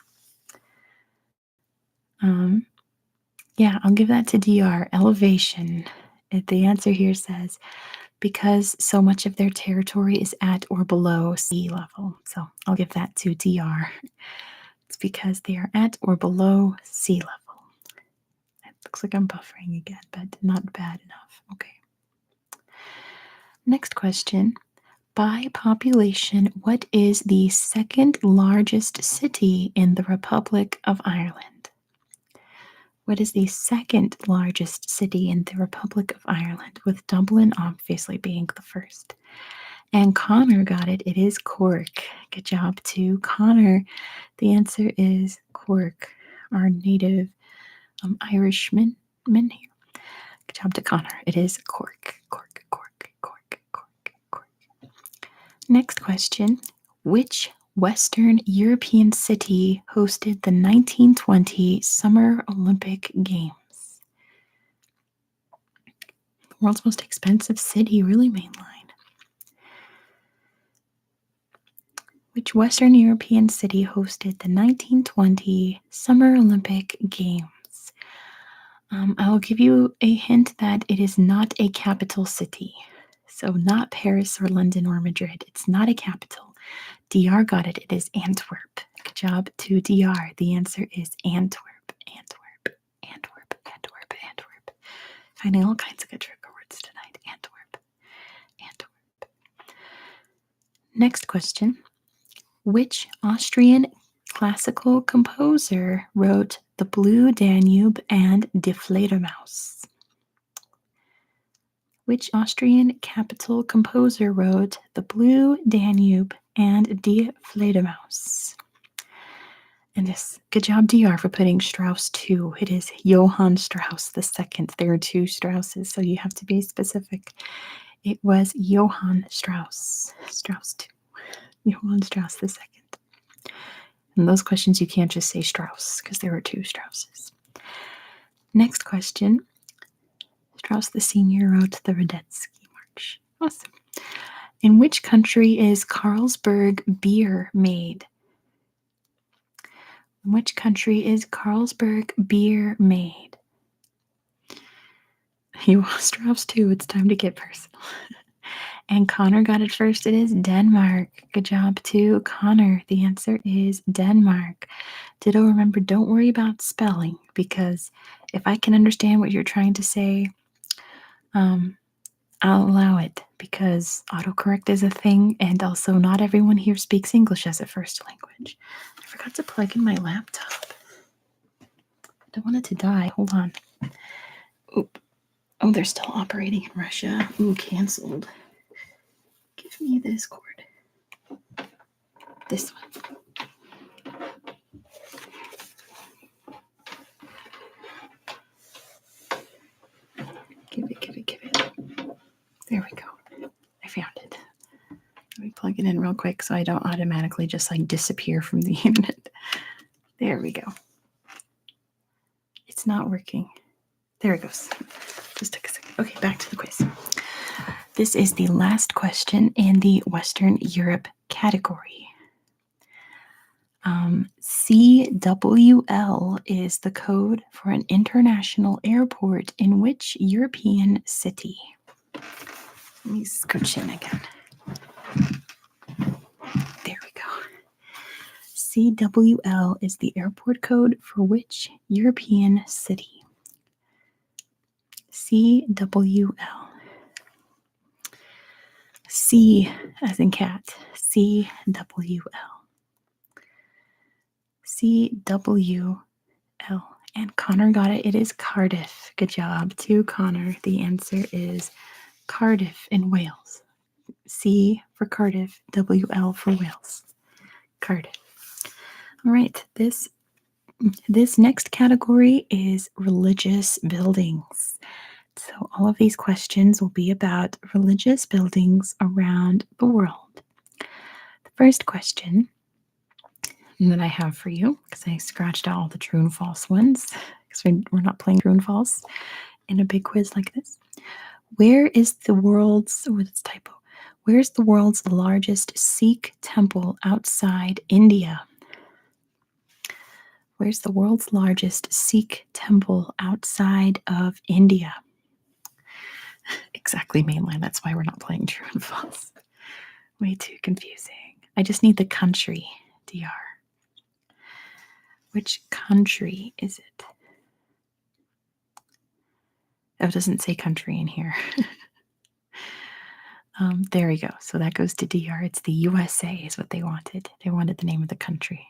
Yeah, I'll give that to DR. Elevation. The answer here says because so much of their territory is at or below sea level. So I'll give that to DR. It's because they are at or below sea level. It looks like I'm buffering again, but not bad enough. Okay. Next question. By population, what is the second largest city in the Republic of Ireland? What is the second largest city in the Republic of Ireland, with Dublin obviously being the first? And Connor got it. It is Cork. Good job to Connor. The answer is Cork, our native Irishman here. Good job to Connor. It is Cork. Cork, Cork, Cork, Cork, Cork. Next question. Which Western European city hosted the 1920 Summer Olympic Games? The world's most expensive city, really mainline. Which Western European city hosted the 1920 Summer Olympic Games? I'll give you a hint that it is not a capital city. So not Paris or London or Madrid. It's not a capital. DR got it. It is Antwerp. Good job to DR. The answer is Antwerp. Antwerp. Antwerp. Antwerp. Antwerp. Finding all kinds of good trigger words tonight. Antwerp. Antwerp. Next question. Which Austrian classical composer wrote The Blue Danube and Die Fledermaus? Which Austrian capital composer wrote The Blue Danube and Die Fledermaus? And yes, good job, DR, for putting Strauss 2. It is Johann Strauss II. There are two Strausses, so you have to be specific. It was Johann Strauss. Strauss 2. Johann Strauss II. And those questions, you can't just say Strauss, because there were two Strausses. Next question. Strauss the Senior wrote the Radetzky March. Awesome. In which country is Carlsberg beer made? In which country is Carlsberg beer made? You Strauss too. It's time to get personal. And Connor got it first. It is Denmark. Good job to Connor. The answer is Denmark. Ditto, remember, don't worry about spelling, because if I can understand what you're trying to say, I'll allow it, because autocorrect is a thing, and also not everyone here speaks English as a first language. I forgot to plug in my laptop. I don't want it to die. Hold on. Oop. Oh, they're still operating in Russia. Ooh, canceled. Give me this cord. This one. Give it. There we go. I found it. Let me plug it in real quick so I don't automatically just like disappear from the internet. There we go. It's not working. There it goes. Just took a second. Okay, back to the quiz. This is the last question in the Western Europe category. CWL is the code for an international airport in which European city? Let me scooch in again. There we go. CWL is the airport code for which European city? CWL. C as in cat. CWL. CWL. And Connor got it. It is Cardiff. Good job to Connor. The answer is Cardiff in Wales. C for Cardiff, WL for Wales. Cardiff. All right, this next category is religious buildings. So all of these questions will be about religious buildings around the world. The first question that I have for you, because I scratched out all the true and false ones, because we're not playing true and false in a big quiz like this. Where is the world's, this typo, where's the world's largest Sikh temple outside India? Where's the world's largest Sikh temple outside of India? Exactly, mainland. That's why we're not playing true and false. Way too confusing. I just need the country, DR. Which country is it? Oh, it doesn't say country in here. There we go. So that goes to DR. It's the USA is what they wanted. They wanted the name of the country.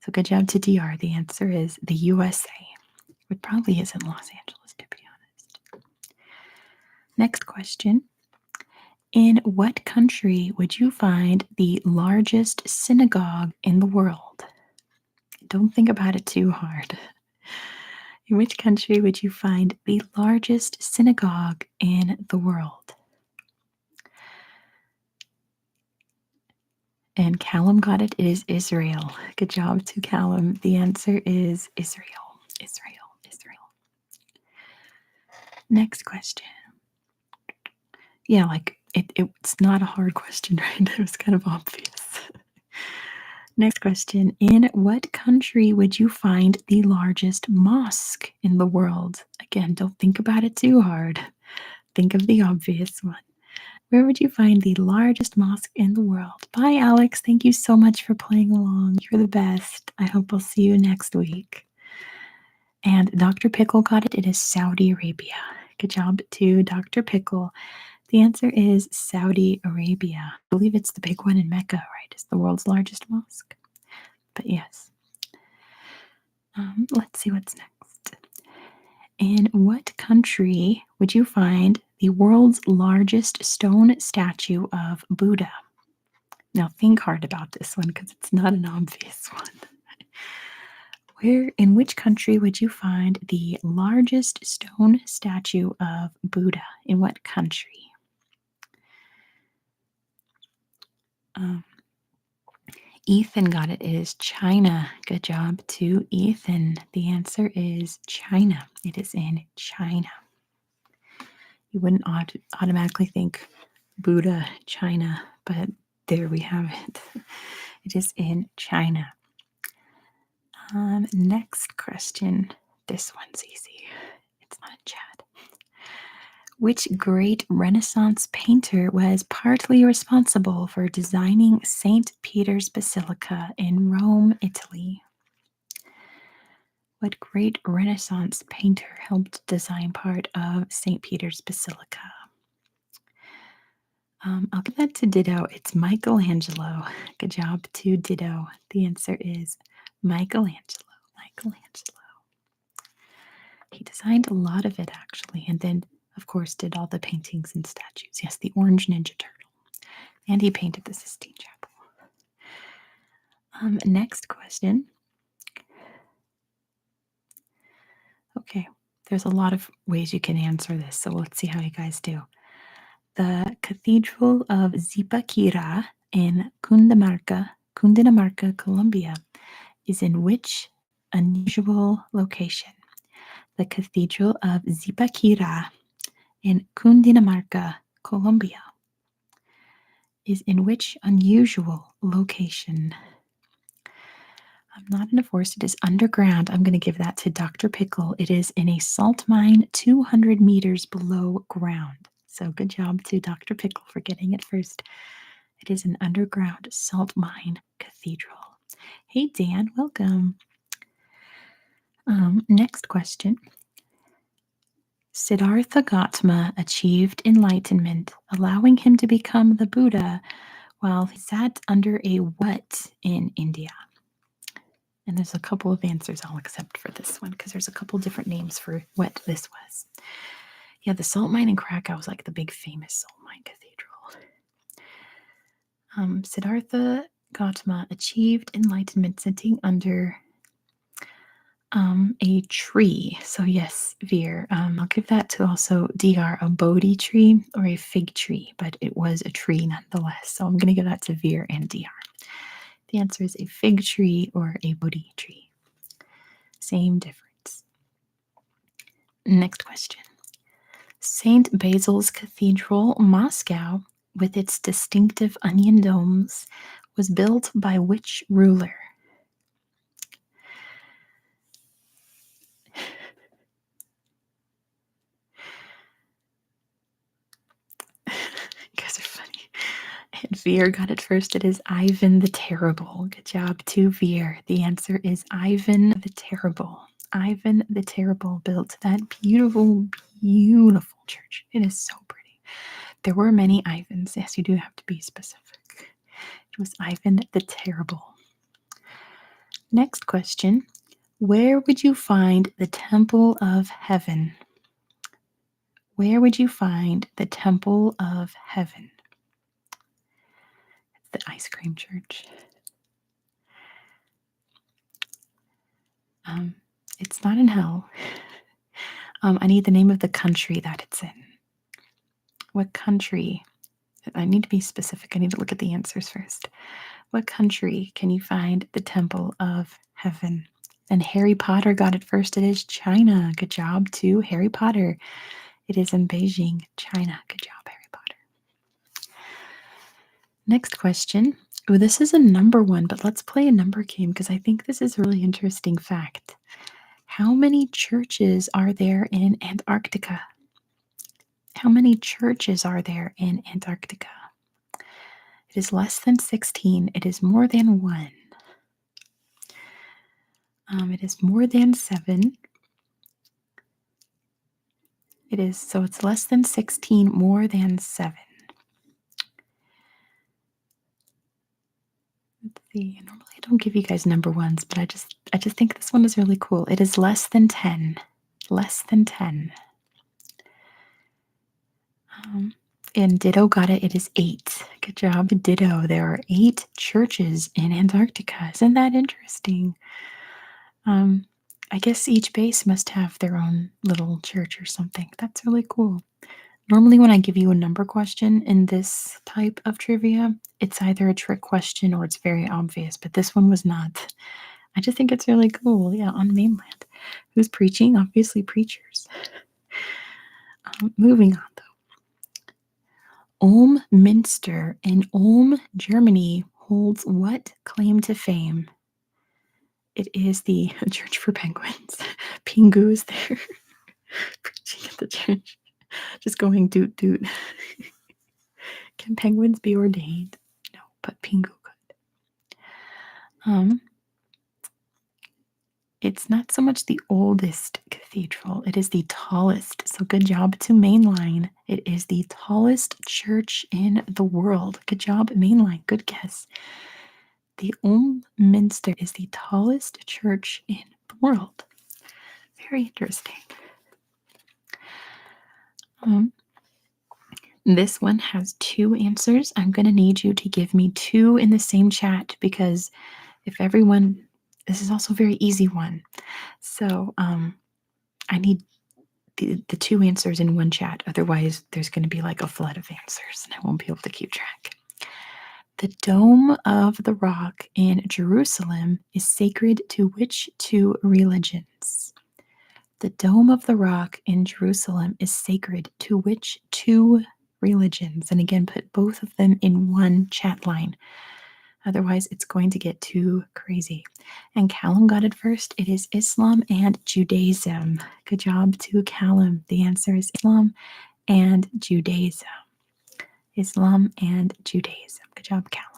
So good job to DR. The answer is the USA. It probably isn't Los Angeles, to be honest. Next question. In what country would you find the largest synagogue in the world? Don't think about it too hard. In which country would you find the largest synagogue in the world? And Callum got it. It is Israel. Good job to Callum. The answer is Israel. Israel. Next question. Yeah, like it's not a hard question, right? It was kind of obvious. Next question. In what country would you find the largest mosque in the world? Again, don't think about it too hard. Think of the obvious one. Where would you find the largest mosque in the world? Bye, Alex. Thank you so much for playing along. You're the best. I hope I'll see you next week. And Dr. Pickle got it. It is Saudi Arabia. Good job to Dr. Pickle. The answer is Saudi Arabia. I believe it's the big one in Mecca, right? It's the world's largest mosque. But yes. Let's see what's next. In what country would you find the world's largest stone statue of Buddha? Now think hard about this one because it's not an obvious one. In which country would you find the largest stone statue of Buddha? In what country? Ethan got it. It is China. Good job to Ethan. The answer is China. It is in China. You wouldn't automatically think Buddha, China, but there we have it. It is in China. Next question. This one's easy. It's not in chat. Which great Renaissance painter was partly responsible for designing St. Peter's Basilica in Rome, Italy? What great Renaissance painter helped design part of St. Peter's Basilica? I'll give that to Ditto. It's Michelangelo. Good job to Ditto. The answer is Michelangelo. He designed a lot of it, actually, and then, of course, did all the paintings and statues. Yes, the Orange Ninja Turtle. And he painted the Sistine Chapel. Next question. Okay, there's a lot of ways you can answer this, so let's see how you guys do. The Cathedral of Zipaquirá in Cundinamarca, Colombia, is in which unusual location? The Cathedral of Zipaquirá in Cundinamarca, Colombia, is in which unusual location? I'm not in a forest. It is underground. I'm going to give that to Dr. Pickle. It is in a salt mine 200 meters below ground. So good job to Dr. Pickle for getting it first. It is an underground salt mine cathedral. Hey, Dan, welcome. Next question. Siddhartha Gautama achieved enlightenment, allowing him to become the Buddha while he sat under a what in India? And there's a couple of answers I'll accept for this one because there's a couple different names for what this was. Yeah, the salt mine in Krakow was like the big famous salt mine cathedral. Siddhartha Gautama achieved enlightenment sitting under a tree. So yes, Veer. I'll give that to also DR, a Bodhi tree or a fig tree, but it was a tree nonetheless. So I'm going to give that to Veer and DR. The answer is a fig tree or a Bodhi tree. Same difference. Next question. St. Basil's Cathedral, Moscow, with its distinctive onion domes, was built by which ruler? You guys are funny. And Veer got it first. It is Ivan the Terrible. Good job to Veer. The answer is Ivan the Terrible. Ivan the Terrible built that beautiful, beautiful church. It is so pretty. There were many Ivans. Yes, you do have to be specific. It was Ivan the Terrible. Next question. Where would you find the Temple of Heaven? Where would you find the Temple of Heaven? It's the ice cream church. It's not in hell. I need the name of the country that it's in. What country? I need to be specific. I need to look at the answers first. What country can you find the Temple of Heaven? And Harry Potter got it first. It is China. Good job to Harry Potter. It is in Beijing, China. Good job, Harry Potter. Next question. Oh, this is a number one, but let's play a number game because I think this is a really interesting fact. How many churches are there in Antarctica? How many churches are there in Antarctica? It is less than 16. It is more than 1. It is more than 7. So it's less than 16, more than 7. Let's see. Normally I don't give you guys number ones, but I just think this one is really cool. It is less than 10. Less than 10. And Ditto got it. It is 8. Good job, Ditto. There are 8 churches in Antarctica. Isn't that interesting? I guess each base must have their own little church or something. That's really cool. Normally, when I give you a number question in this type of trivia, it's either a trick question or it's very obvious, but this one was not. I just think it's really cool. Yeah, on mainland. Who's preaching? Obviously, preachers. Moving on, though. Ulm Minster in Ulm, Germany holds what claim to fame? It is the Church for Penguins. Pingu is there preaching at the church. Just going doot doot. Can penguins be ordained? No, but Pingu could. It's not so much the oldest cathedral, it is the tallest. So good job to Mainline. It is the tallest church in the world. Good job, Mainline. Good guess. The Ulm Minster is the tallest church in the world. Very interesting. This one has 2 answers. I'm going to need you to give me 2 in the same chat because if everyone, this is also a very easy one. So I need the 2 answers in one chat. Otherwise, there's going to be like a flood of answers and I won't be able to keep track. The Dome of the Rock in Jerusalem is sacred to which 2 religions? The Dome of the Rock in Jerusalem is sacred to which 2 religions? And again, put both of them in one chat line. Otherwise, it's going to get too crazy. And Callum got it first. It is Islam and Judaism. Good job to Callum. The answer is Islam and Judaism. Islam and Judaism. Good job, Callum.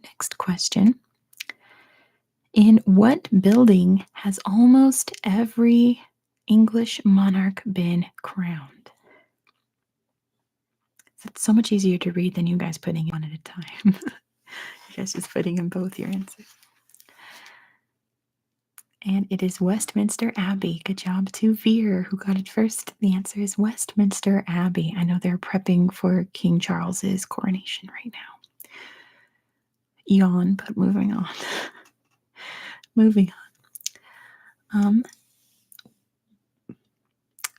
Next question. In what building has almost every English monarch been crowned? It's so much easier to read than you guys putting it one at a time. You guys just putting in both your answers. And it is Westminster Abbey. Good job to Veer, who got it first. The answer is Westminster Abbey. I know they're prepping for King Charles's coronation right now. Yawn, but moving on. Moving on.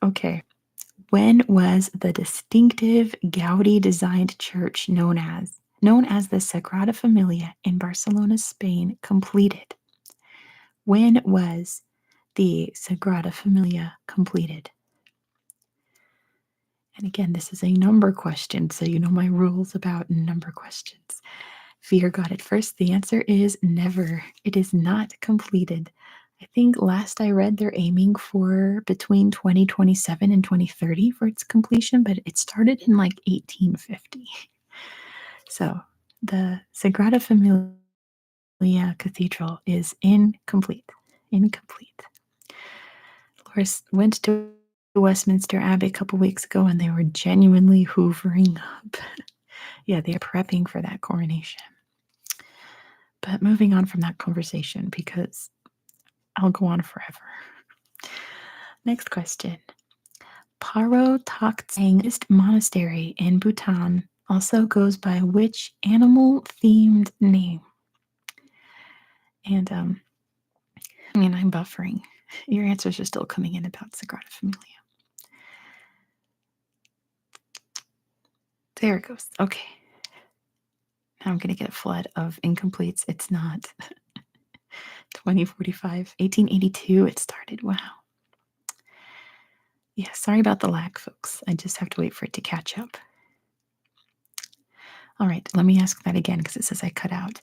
Okay. When was the distinctive Gaudi designed church known as the Sagrada Familia in Barcelona, Spain, completed? When was the Sagrada Familia completed? And again, this is a number question, so you know my rules about number questions. Veer got it first. The answer is never. It is not completed. I think last I read they're aiming for between 2027 and 2030 for its completion, but it started in like 1850. So the Sagrada Familia Cathedral is incomplete. Incomplete. Loris went to Westminster Abbey a couple weeks ago and they were genuinely hoovering up. Yeah, they're prepping for that coronation. But moving on from that conversation because I'll go on forever. Next question. Paro Taktsang Monastery in Bhutan also goes by which animal-themed name? And I'm buffering. Your answers are still coming in about Sagrada Familia. There it goes. Okay. Now I'm going to get a flood of incompletes. It's not 2045, 1882 it started. Wow. Yeah, sorry about the lag, folks. I just have to wait for it to catch up. All right, let me ask that again because it says I cut out.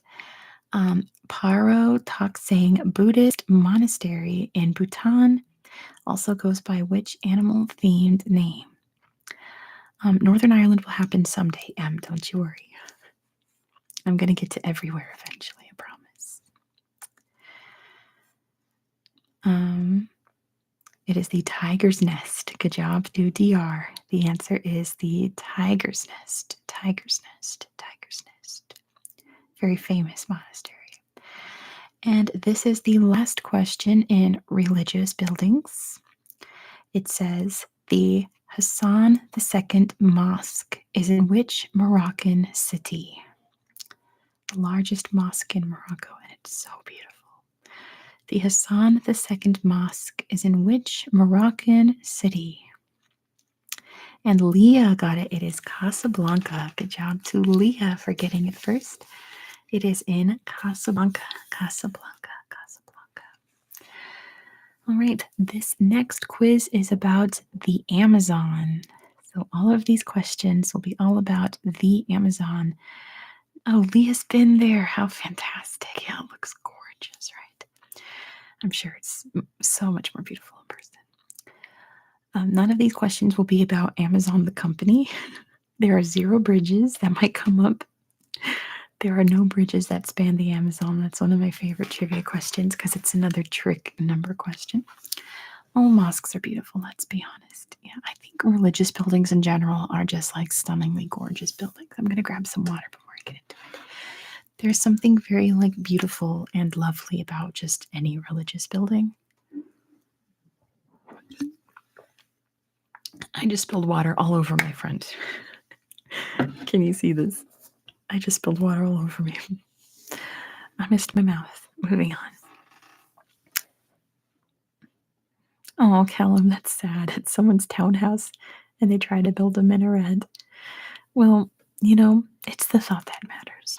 Paro Taksang Buddhist Monastery in Bhutan also goes by which animal-themed name? Northern Ireland will happen someday, Em, don't you worry. I'm going to get to everywhere eventually, I promise. It is the tiger's nest. Good job to DR. The answer is the tiger's nest. Tiger's nest. Tiger's nest. Very famous monastery. And this is the last question in religious buildings. It says, the Hassan II Mosque is in which Moroccan city? The largest mosque in Morocco, and it's so beautiful. The Hassan II Mosque is in which Moroccan city? And Leah got it. It is Casablanca. Good job to Leah for getting it first. It is in Casablanca. Casablanca. Casablanca. All right. This next quiz is about the Amazon. So all of these questions will be all about the Amazon. Oh, Leah's been there. How fantastic. Yeah, it looks gorgeous, right? I'm sure it's so much more beautiful in person. None of these questions will be about Amazon, the company. There are 0 bridges that might come up. There are no bridges that span the Amazon. That's one of my favorite trivia questions because it's another trick number question. All mosques are beautiful, let's be honest. Yeah, I think religious buildings in general are just like stunningly gorgeous buildings. I'm going to grab some water before I get into it. There's something very like beautiful and lovely about just any religious building. I just spilled water all over my front. Can you see this? I just spilled water all over me. I missed my mouth. Moving on. Oh, Callum, that's sad. It's someone's townhouse and they try to build a minaret. Well, it's the thought that matters.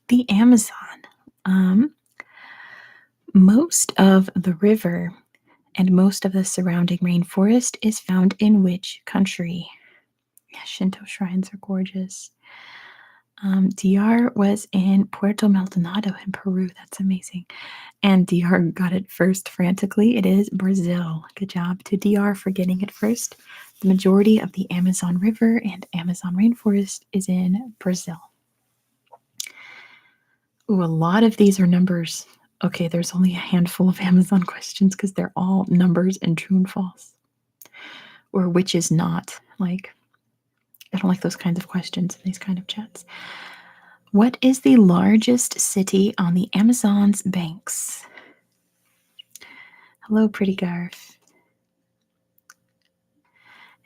The Amazon. Most of the river and most of the surrounding rainforest is found in which country? Yeah, Shinto shrines are gorgeous. DR was in Puerto Maldonado in Peru. That's amazing. And DR got it first frantically. It is Brazil. Good job to DR for getting it first. The majority of the Amazon River and Amazon rainforest is in Brazil. Ooh, a lot of these are numbers. Okay, there's only a handful of Amazon questions because they're all numbers and true and false. Or which is not. Like, I don't like those kinds of questions in these kind of chats. What is the largest city on the Amazon's banks? Hello, pretty Garf.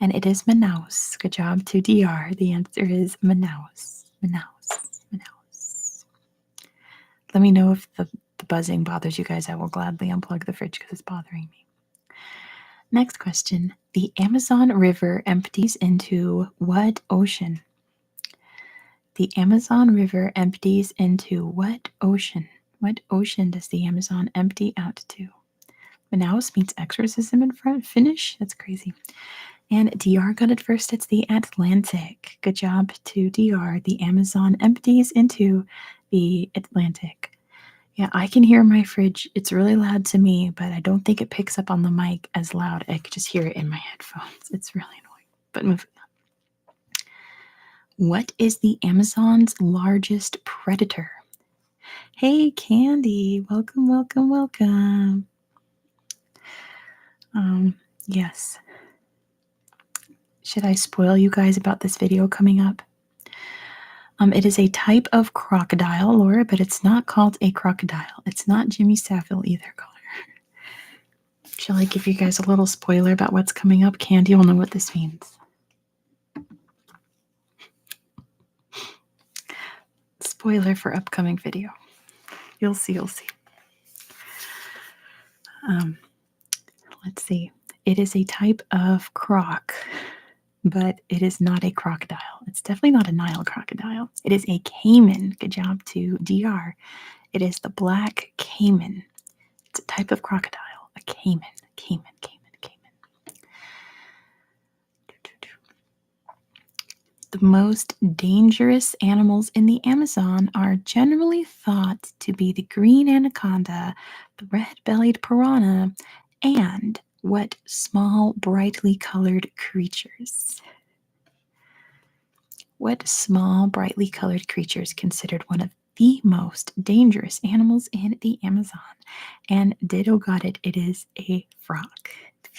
And it is Manaus. Good job to DR. The answer is Manaus. Manaus. Manaus. Let me know if the buzzing bothers you guys. I will gladly unplug the fridge because it's bothering me. Next question. The Amazon River empties into what ocean? The Amazon River empties into what ocean? What ocean does the Amazon empty out to? Manaus means exorcism in Finnish. That's crazy. And DR got it first. It's the Atlantic. Good job to DR. The Amazon empties into the Atlantic. Yeah, I can hear my fridge. It's really loud to me, but I don't think it picks up on the mic as loud. I could just hear it in my headphones. It's really annoying. But moving on. What is the Amazon's largest predator? Hey, Candy. Welcome, welcome, welcome. Yes. Should I spoil you guys about this video coming up? It is a type of crocodile, Laura, but it's not called a crocodile. It's not Jimmy Savile either, Connor. Shall I give you guys a little spoiler about what's coming up? Candy will know what this means. Spoiler for upcoming video. You'll see, you'll see. Let's see. It is a type of croc, but it is not a crocodile. It's definitely not a Nile crocodile. It is a caiman. Good job to DR. It is the black caiman. It's a type of crocodile. A caiman. Caiman. The most dangerous animals in the Amazon are generally thought to be the green anaconda, the red-bellied piranha, and what small, brightly colored creatures? What small, brightly colored creature is considered one of the most dangerous animals in the Amazon? And Ditto got it. It is a frog.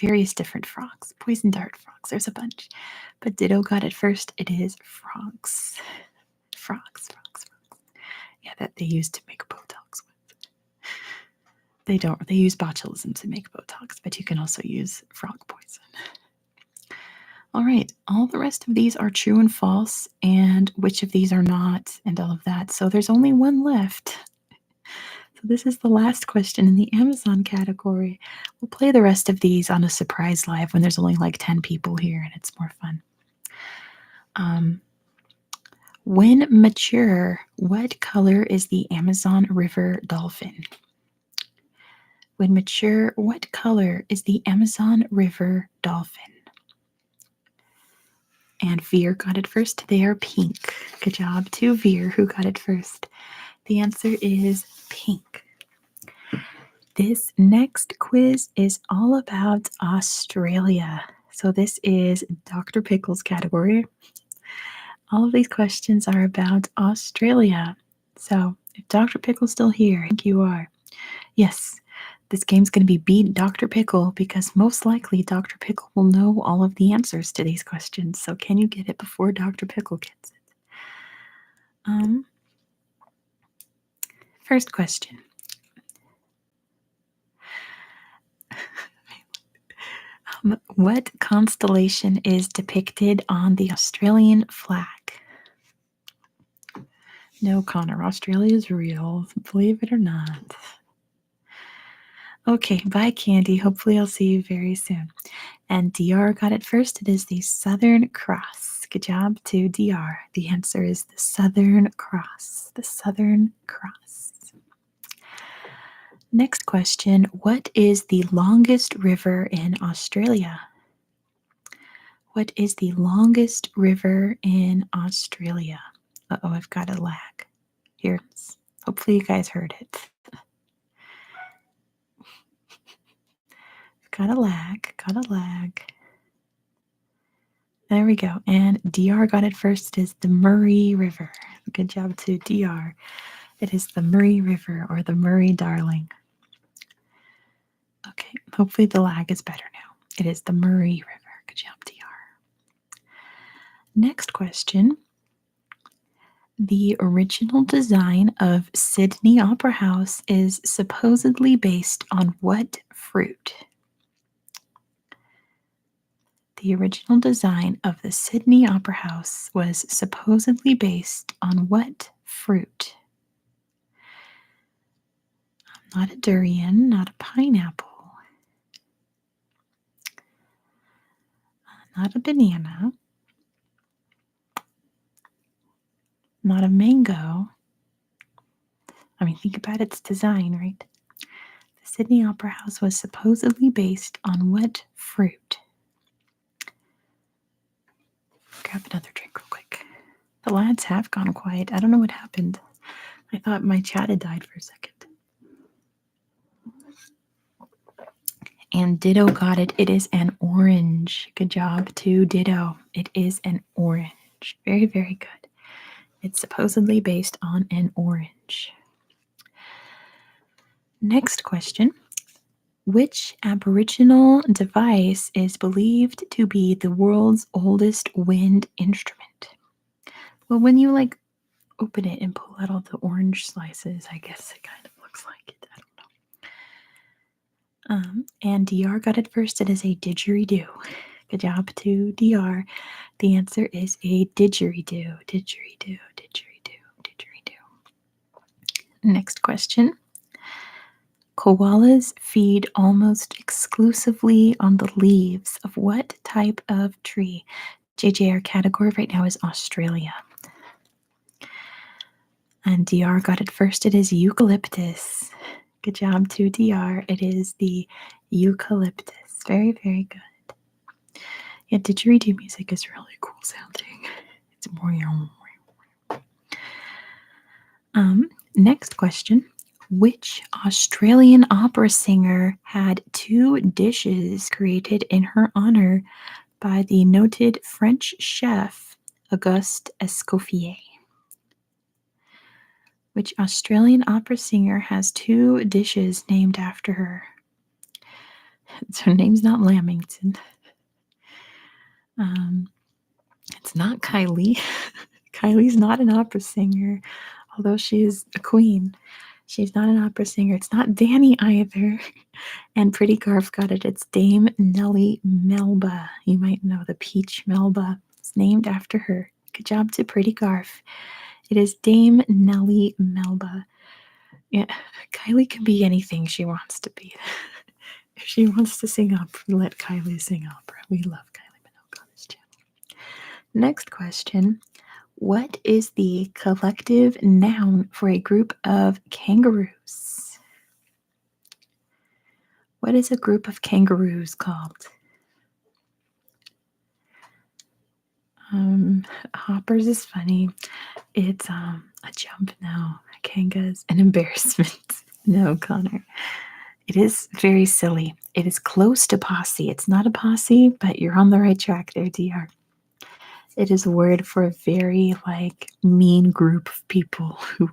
Various different frogs. Poison dart frogs. There's a bunch. But Ditto got it first. It is frogs. Frogs. Yeah, that they use to make Botox with. They don't. They use botulism to make Botox, but you can also use frog poison. All right, all the rest of these are true and false, and which of these are not, and all of that. So there's only one left. So this is the last question in the Amazon category. We'll play the rest of these on a surprise live when there's only like 10 people here and it's more fun. When mature, what color is the Amazon River dolphin? When mature, what color is the Amazon River dolphin? And Veer got it first. They are pink. Good job to Veer, who got it first. The answer is pink. This next quiz is all about Australia. So this is Dr. Pickles category. All of these questions are about Australia. So if Dr. Pickle's still here, I think you are. Yes, this game's going to be Beat Dr. Pickle because most likely Dr. Pickle will know all of the answers to these questions. So can you get it before Dr. Pickle gets it? First question. What constellation is depicted on the Australian flag? No, Connor, Australia is real, believe it or not. Okay, bye, Candy. Hopefully I'll see you very soon. And DR got it first. It is the Southern Cross. Good job to DR. The answer is the Southern Cross. The Southern Cross. Next question. What is the longest river in Australia? What is the longest river in Australia? Uh-oh, I've got a lag. Here. Hopefully you guys heard it. Got a lag. There we go. And DR got it first. It is the Murray River. Good job to DR. It is the Murray River or the Murray Darling. Okay, hopefully the lag is better now. It is the Murray River. Good job, DR. Next question. The original design of Sydney Opera House is supposedly based on what fruit? The original design of the Sydney Opera House was supposedly based on what fruit? Not a durian, not a pineapple, not a banana, not a mango. I mean, think about its design, right? The Sydney Opera House was supposedly based on what fruit? Grab another drink real quick. The lads have gone quiet. I don't know what happened. I thought my chat had died for a second. And Ditto got it. It is an orange. Good job to Ditto. It is an orange. Very, very good. It's supposedly based on an orange. Next question. Which Aboriginal device is believed to be the world's oldest wind instrument? Well, when you open it and pull out all the orange slices, I guess it kind of looks like it. I don't know. And DR got it first. It is a didgeridoo. Good job to DR. The answer is a didgeridoo. Didgeridoo, didgeridoo, didgeridoo. Next question. Koalas feed almost exclusively on the leaves of what type of tree? JJ, our category right now is Australia. And DR got it first. It is eucalyptus. Good job to DR. It is the eucalyptus. Very, very good. Yeah, didgeridoo music is really cool sounding. It's more. Next question. Which Australian opera singer had 2 dishes created in her honor by the noted French chef Auguste Escoffier? Which Australian opera singer has 2 dishes named after her? Her name's not Lamington. It's not Kylie. Kylie's not an opera singer, although she is a queen. She's not an opera singer. It's not Danny either. And Pretty Garf got it. It's Dame Nellie Melba. You might know the Peach Melba. It's named after her. Good job to Pretty Garf. It is Dame Nellie Melba. Yeah, Kylie can be anything she wants to be. If she wants to sing opera, let Kylie sing opera. We love Kylie Minogue on this channel. Next question. What is the collective noun for a group of kangaroos? What is a group of kangaroos called? Hoppers is funny. It's a jump now. Kanga's an embarrassment. No, Connor. It is very silly. It is close to posse. It's not a posse, but you're on the right track there, DR. It is a word for a very mean group of people who,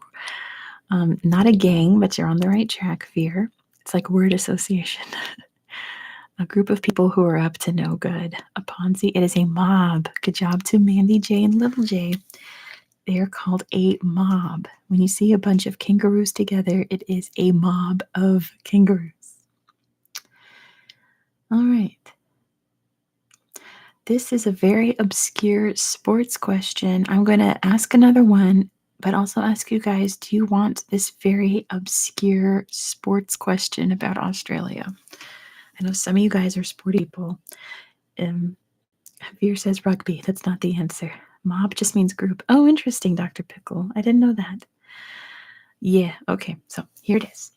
not a gang, but you're on the right track, Veer. It's like word association. A group of people who are up to no good. A Ponzi. It is a mob. Good job to Mandy J and Little J. They are called a mob. When you see a bunch of kangaroos together, it is a mob of kangaroos. All right. This is a very obscure sports question. I'm going to ask another one, but also ask you guys, do you want this very obscure sports question about Australia? I know some of you guys are sport people. Javier says rugby. That's not the answer. Mob just means group. Oh, interesting, Dr. Pickle. I didn't know that. Yeah, okay. So here it is.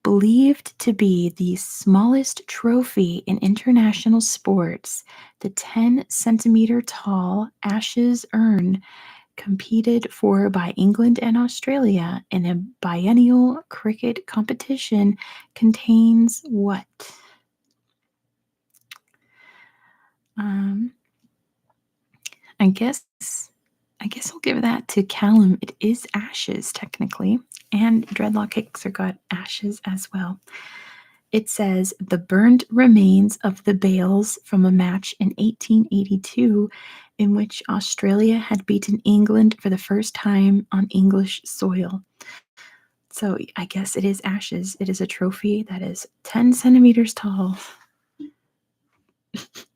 Believed to be the smallest trophy in international sports, the 10-centimeter tall Ashes urn competed for by England and Australia in a biennial cricket competition contains what? I guess I'll give that to Callum. It is Ashes technically, and Dreadlock Hickser got Ashes as well. It says the burned remains of the bales from a match in 1882 in which Australia had beaten England for the first time on English soil. So I guess it is ashes. It is a trophy that is 10 centimeters tall. Look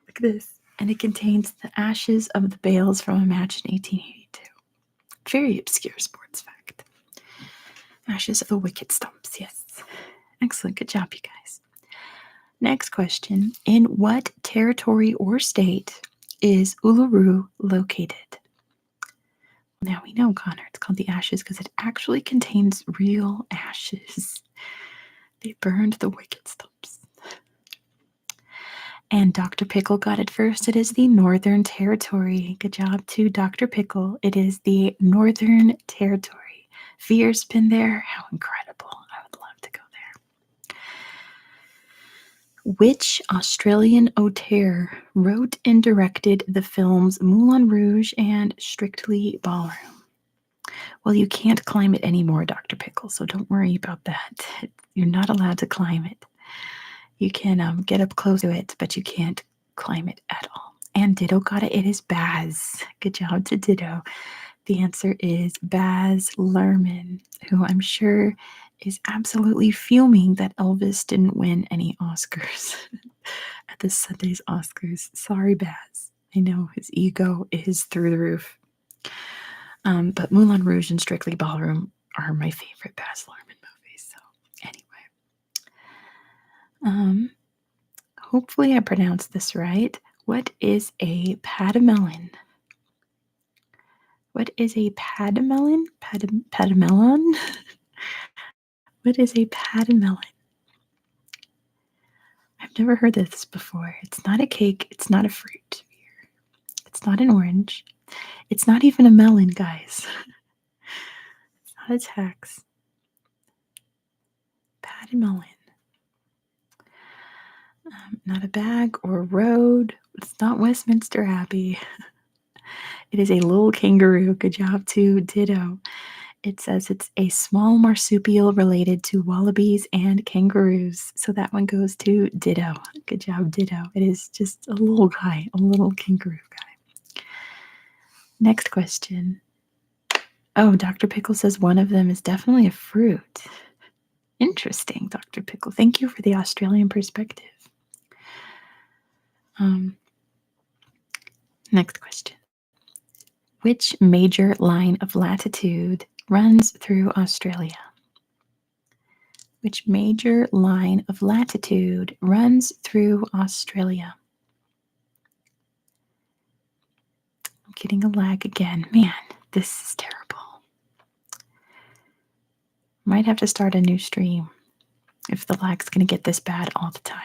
at this. And it contains the ashes of the bales from a match in 1882. Very obscure sports fact. Ashes of the wicket stumps, yes. Excellent. Good job, you guys. Next question. In what territory or state is Uluru located? Now we know, Connor, it's called the ashes because it actually contains real ashes. They burned the wicket stumps. And Dr. Pickle got it first. It is the Northern Territory. Good job to Dr. Pickle. It is the Northern Territory. Veer's been there. How incredible. I would love to go there. Which Australian auteur wrote and directed the films Moulin Rouge and Strictly Ballroom? Well, you can't climb it anymore, Dr. Pickle, so don't worry about that. You're not allowed to climb it. You can get up close to it, but you can't climb it at all. And Ditto got it. It is Baz. Good job to Ditto. The answer is Baz Luhrmann, who I'm sure is absolutely fuming that Elvis didn't win any Oscars at this Sunday's Oscars. Sorry, Baz. I know his ego is through the roof. But Moulin Rouge and Strictly Ballroom are my favorite Baz Luhrmann movies. So anyway, hopefully I pronounced this right. What is a patamelon? What is a patamelon? Patamelon? What is a patamelon? I've never heard this before. It's not a cake. It's not a fruit. It's not an orange. It's not even a melon, guys. It's not a tax. Patamelon. Not a bag or a road. It's not Westminster Abbey. It is a little kangaroo. Good job to Ditto. It says it's a small marsupial related to wallabies and kangaroos. So that one goes to Ditto. Good job, Ditto. It is just a little guy, a little kangaroo guy. Next question. Oh, Dr. Pickle says one of them is definitely a fruit. Interesting, Dr. Pickle. Thank you for the Australian perspective. Next question. Which major line of latitude runs through Australia? Which major line of latitude runs through Australia? I'm getting a lag again. Man, this is terrible. Might have to start a new stream if the lag's going to get this bad all the time.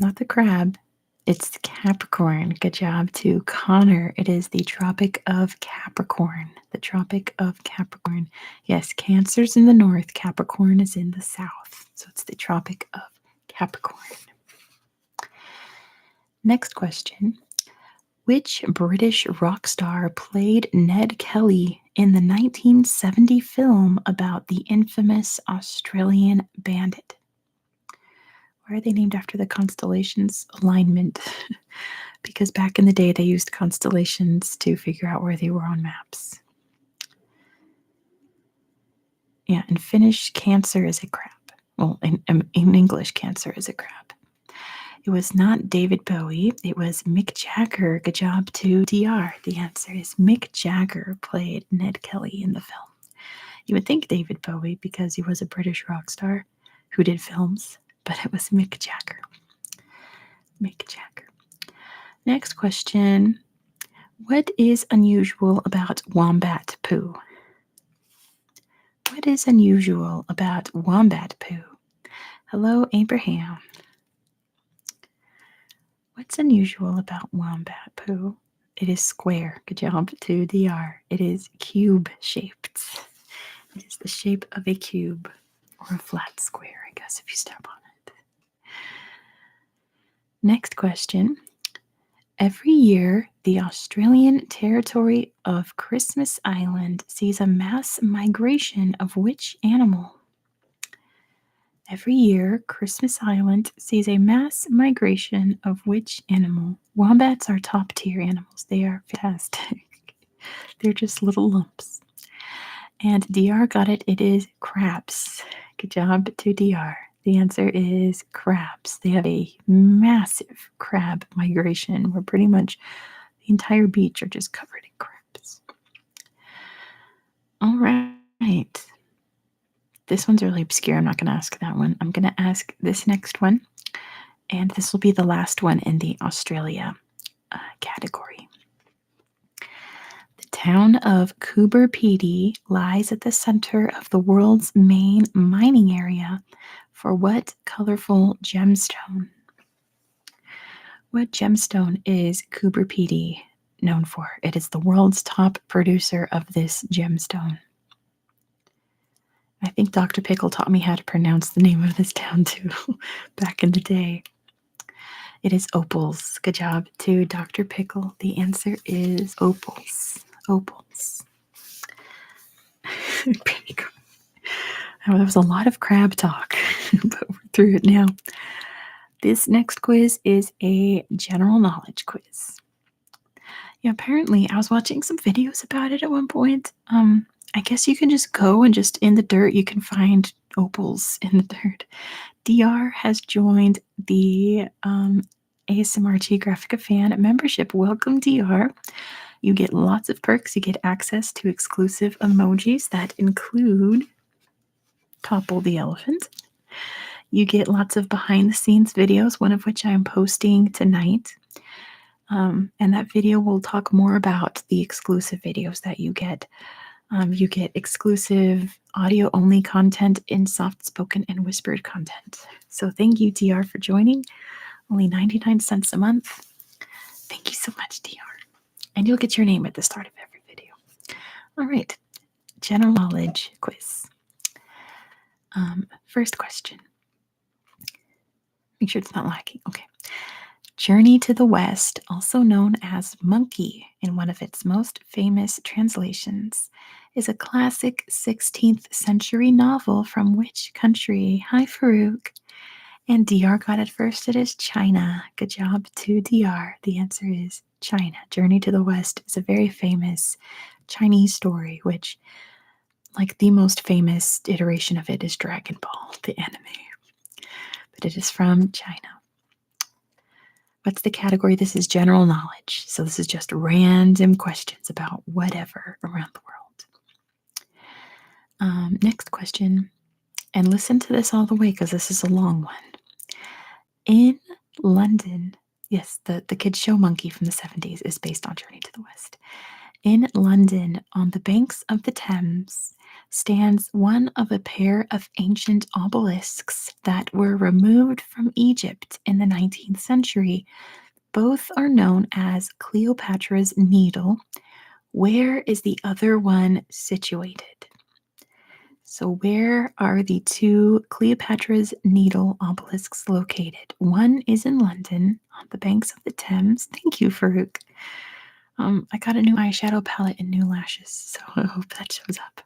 Not the crab. It's the Capricorn. Good job to Connor. It is the Tropic of Capricorn. The Tropic of Capricorn. Yes, Cancer's in the north. Capricorn is in the south. So it's the Tropic of Capricorn. Next question. Which British rock star played Ned Kelly in the 1970 film about the infamous Australian bandit? Why are they named after the constellations alignment? Because back in the day, they used constellations to figure out where they were on maps. Yeah, in Finnish, Cancer is a crab. Well, in English, Cancer is a crab. It was not David Bowie. It was Mick Jagger. Good job to DR. The answer is Mick Jagger played Ned Kelly in the film. You would think David Bowie because he was a British rock star who did films, but it was Mick Jagger. Mick Jagger. Next question. What is unusual about wombat poo? What is unusual about wombat poo? Hello, Abraham. What's unusual about wombat poo? It is square. Good job to DR. It is cube-shaped. It is the shape of a cube or a flat square, I guess, if you step on it. Next question. Every year, the Australian territory of Christmas Island sees a mass migration of which animal? Every year, Christmas Island sees a mass migration of which animal? Wombats are top tier animals. They are fantastic. They're just little lumps. And DR got it. It is crabs. Good job to DR. The answer is crabs. They have a massive crab migration where pretty much the entire beach are just covered in crabs. All right. This one's really obscure. I'm not going to ask that one. I'm going to ask this next one. And this will be the last one in the Australia category. The town of Coober Pedy lies at the center of the world's main mining area for what colorful gemstone? What gemstone is Coober Pedy known for? It is the world's top producer of this gemstone. I think Dr. Pickle taught me how to pronounce the name of this town too, back in the day. It is opals. Good job to Dr. Pickle. The answer is opals. Opals. Pretty good. Oh, that was a lot of crab talk, but we're through it now. This next quiz is a general knowledge quiz. Yeah, apparently, I was watching some videos about it at one point. I guess you can just go and just in the dirt, you can find opals in the dirt. DR has joined the ASMR Geographica fan membership. Welcome, DR. You get lots of perks. You get access to exclusive emojis that include Topple the Elephant. You get lots of behind-the-scenes videos, one of which I'm posting tonight. And that video will talk more about the exclusive videos that you get. You get exclusive audio-only content in soft-spoken and whispered content. So thank you, DR, for joining. Only 99 cents a month. Thank you so much, DR. And you'll get your name at the start of every video. All right, general knowledge quiz. First question. Make sure it's not lacking. Okay. Journey to the West, also known as Monkey in one of its most famous translations, is a classic 16th century novel from which country? Hi, Farouk. And DR got it first. It is China. Good job to DR. The answer is China. Journey to the West is a very famous Chinese story, which, like, the most famous iteration of it is Dragon Ball, the anime. But it is from China. What's the category? This is general knowledge. So this is just random questions about whatever around the world. Next question. And listen to this all the way because this is a long one. In London, yes, the kids show Monkey from the 70s is based on Journey to the West. In London, on the banks of the Thames, stands one of a pair of ancient obelisks that were removed from Egypt in the 19th century. Both are known as Cleopatra's Needle. Where is the other one situated? So where are the two Cleopatra's Needle obelisks located? One is in London on the banks of the Thames. Thank you, Farouk. I got a new eyeshadow palette and new lashes, so I hope that shows up.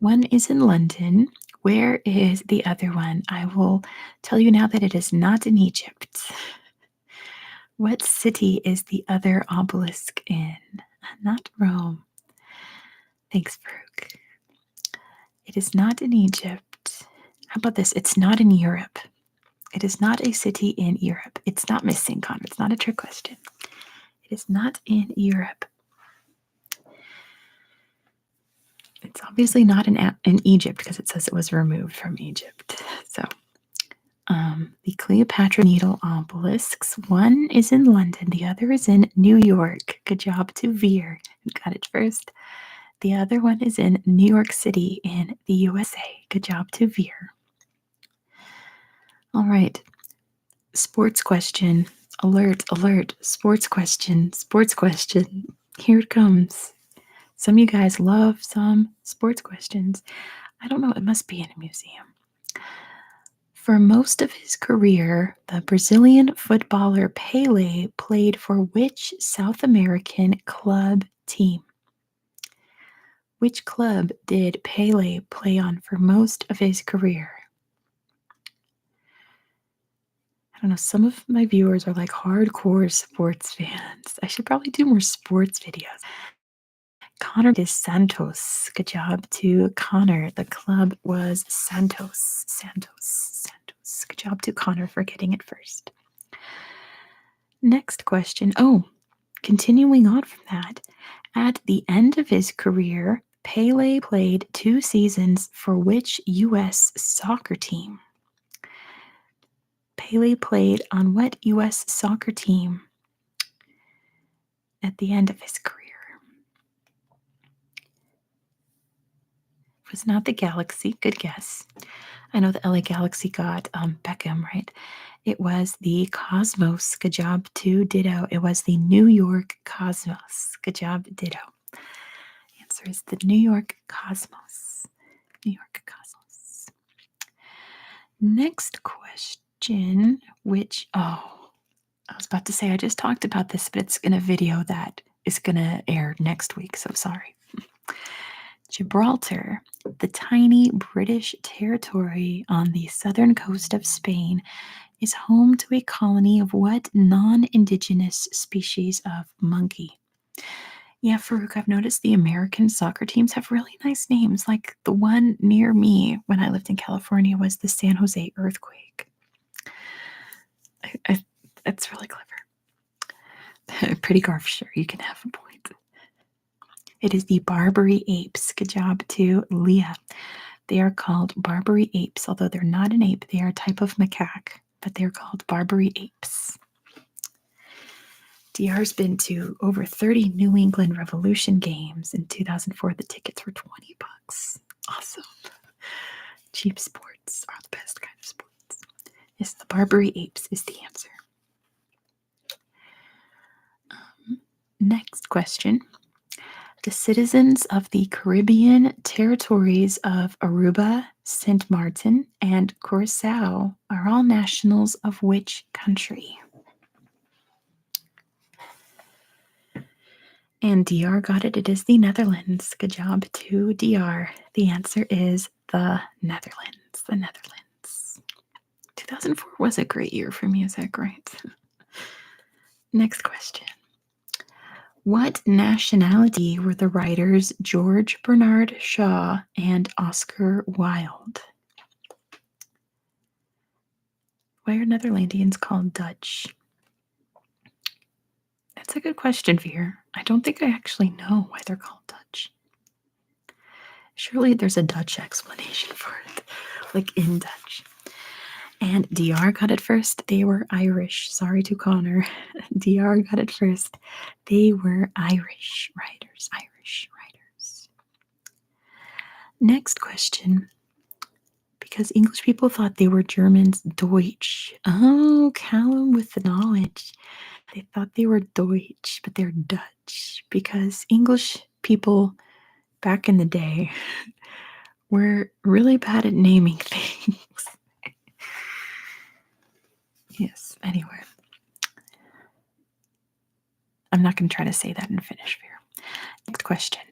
One is in London. Where is the other one? I will tell you now that it is not in Egypt. What city is the other obelisk in? Not Rome. Thanks, Farouk. It is not in Egypt. How about this? It's not in Europe. It is not a city in Europe. It's not missing, Connor. It's not a trick question. It is not in Europe. It's obviously not in Egypt because it says it was removed from Egypt. So the Cleopatra Needle obelisks, one is in London, the other is in New York. Good job to Veer, who got it first. The other one is in New York City in the USA. Good job to Veer. All right. Sports question. Alert, alert. Sports question. Sports question. Here it comes. Some of you guys love some sports questions. I don't know. It must be in a museum. For most of his career, the Brazilian footballer Pelé played for which South American club team? Which club did Pelé play on for most of his career? don't know, some of my viewers are like hardcore sports fans. I should probably do more sports videos. Connor is Santos. Good job to Connor. The club was Santos. Santos. Good job to Connor for getting it first. Next question. Oh, continuing on from that. At the end of his career, Pele played 2 seasons for which U.S. soccer team? Pele played on what U.S. soccer team at the end of his career? It was not the Galaxy. Good guess. I know the LA Galaxy got Beckham, right? It was the Cosmos. Good job to Ditto. It was the New York Cosmos. Good job, Ditto. The answer is the New York Cosmos. New York Cosmos. Next question, which, oh, I was about to say I just talked about this, but it's in a video that is going to air next week, so sorry. Gibraltar, the tiny British territory on the southern coast of Spain, is home to a colony of what non-indigenous species of monkey? Yeah, Farouk, I've noticed the American soccer teams have really nice names. Like the one near me when I lived in California was the San Jose Earthquake. That's really clever. Pretty Garf, sure, you can have a point. It is the Barbary apes. Good job to Leah. They are called Barbary apes, although they're not an ape. They are a type of macaque, but they're called Barbary apes. DR's been to over 30 New England Revolution games. In 2004, the tickets were $20. Awesome. Cheap sports are the best kind of sports. Yes, the Barbary apes is the answer. Next question. The citizens of the Caribbean territories of Aruba, St. Martin, and Curacao are all nationals of which country? And DR got it. It is the Netherlands. Good job to DR. The answer is the Netherlands. The Netherlands. 2004 was a great year for music, right? Next question. What nationality were the writers George Bernard Shaw and Oscar Wilde? Why are Netherlandians called Dutch? That's a good question, Veer. I don't think I actually know why they're called Dutch. Surely there's a Dutch explanation for it, like in Dutch. And DR got it first. They were Irish. Sorry to Connor. DR got it first. They were Irish writers. Irish writers. Next question. Because English people thought they were Germans, Deutsch. Oh, Callum with the knowledge. They thought they were Deutsch, but they're Dutch. Because English people back in the day were really bad at naming things. Yes, anyway. I'm not going to try to say that in Finnish here. Next question.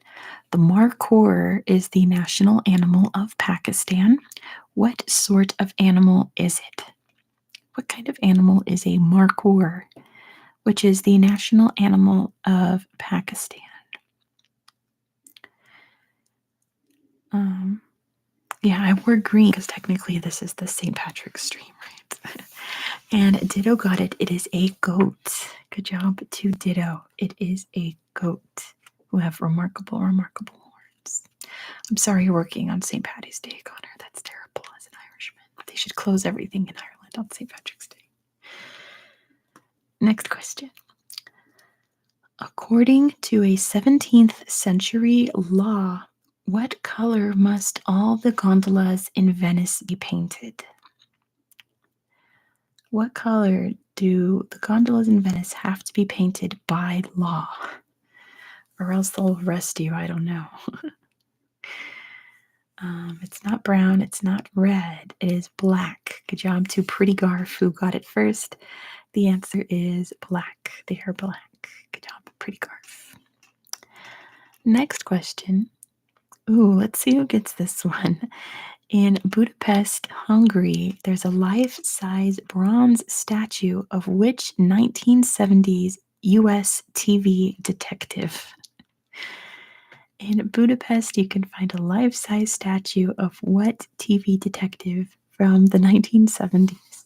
The markhor is the national animal of Pakistan. What sort of animal is it? What kind of animal is a markhor, which is the national animal of Pakistan? Yeah, I wore green because technically this is the St. Patrick's stream, right? And Ditto got it. It is a goat. Good job to Ditto. It is a goat who have remarkable, remarkable horns. I'm sorry you're working on St. Patty's Day, Connor. That's terrible as an Irishman. They should close everything in Ireland on St. Patrick's Day. Next question. According to a 17th century law, what color must all the gondolas in Venice be painted? What color do the gondolas in Venice have to be painted by law? Or else they'll arrest you, I don't know. It's not brown, it's not red, it is black. Good job to Pretty Garf who got it first. The answer is black. They are black. Good job, Pretty Garf. Next question. Ooh, let's see who gets this one. In Budapest, Hungary, there's a life-size bronze statue of which 1970s US TV detective? In Budapest, you can find a life-size statue of what TV detective from the 1970s?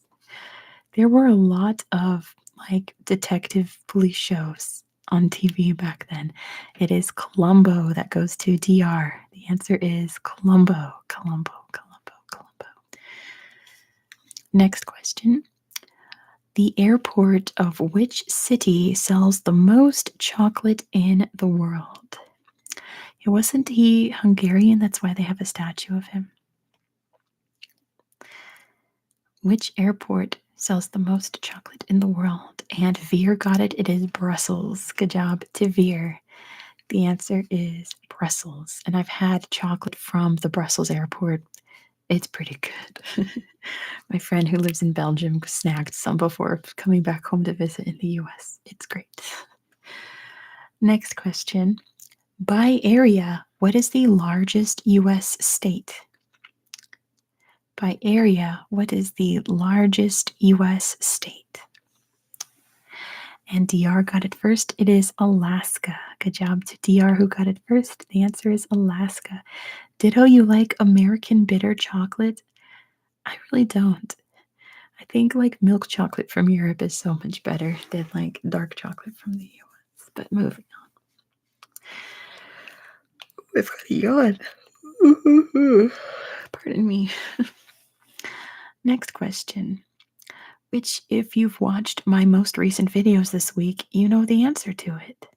There were a lot of like detective police shows on TV back then. It is Columbo that goes to DR. The answer is Columbo, Columbo, Columbo, Columbo. Next question. The airport of which city sells the most chocolate in the world? It wasn't he Hungarian? That's why they have a statue of him. Which airport sells the most chocolate in the world? And Veer got it. It is Brussels. Good job to Veer. The answer is Brussels. And I've had chocolate from the Brussels airport. It's pretty good. My friend who lives in Belgium snagged some before coming back home to visit in the US. It's great. Next question. By area, what is the largest US state? By area, what is the largest US state? And DR got it first. It is Alaska. Good job to DR who got it first. The answer is Alaska. Ditto, you like American bitter chocolate? I really don't. I think like milk chocolate from Europe is so much better than like dark chocolate from the US. But moving on. I've got a yawn. Pardon me. Next question. Which, if you've watched my most recent videos this week, you know the answer to it.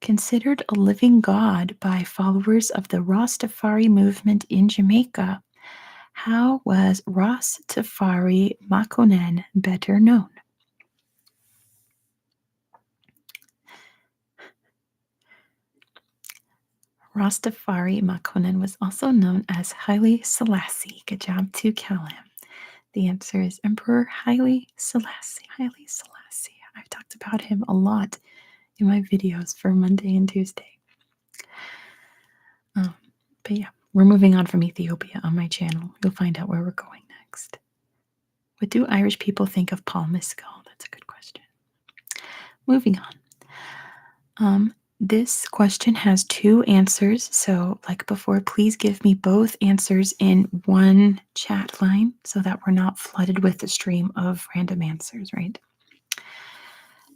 Considered a living god by followers of the Rastafari movement in Jamaica, how was Rastafari Makonnen better known? Rastafari Makonnen was also known as Haile Selassie. Good job to Callum. The answer is Emperor Haile Selassie. Haile Selassie. I've talked about him a lot in my videos for Monday and Tuesday. But yeah, we're moving on from Ethiopia on my channel. You'll find out where we're going next. What do Irish people think of Paul Mescal? That's a good question. Moving on. This question has two answers. So, like before, please give me both answers in one chat line so that we're not flooded with a stream of random answers, right?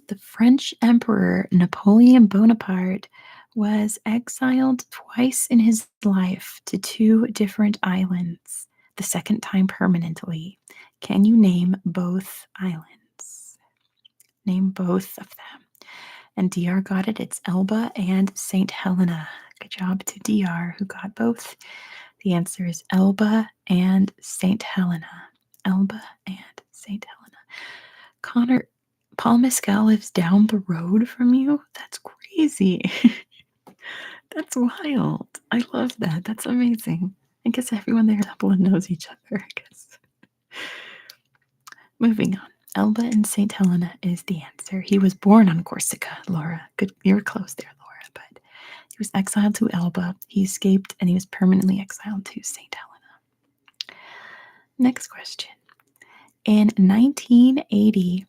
The French Emperor Napoleon Bonaparte was exiled twice in his life to two different islands, the second time permanently. Can you name both islands? Name both of them. And DR got it. It's Elba and St. Helena. Good job to DR who got both. The answer is Elba and St. Helena. Elba and St. Helena. Connor, Paul Mescal lives down the road from you? That's crazy. That's wild. I love that. That's amazing. I guess everyone there in Dublin knows each other, I guess. Moving on. Elba and St. Helena is the answer. He was born on Corsica, Laura. Good, you're close there, Laura, but he was exiled to Elba. He escaped and he was permanently exiled to St. Helena. Next question. In 1980,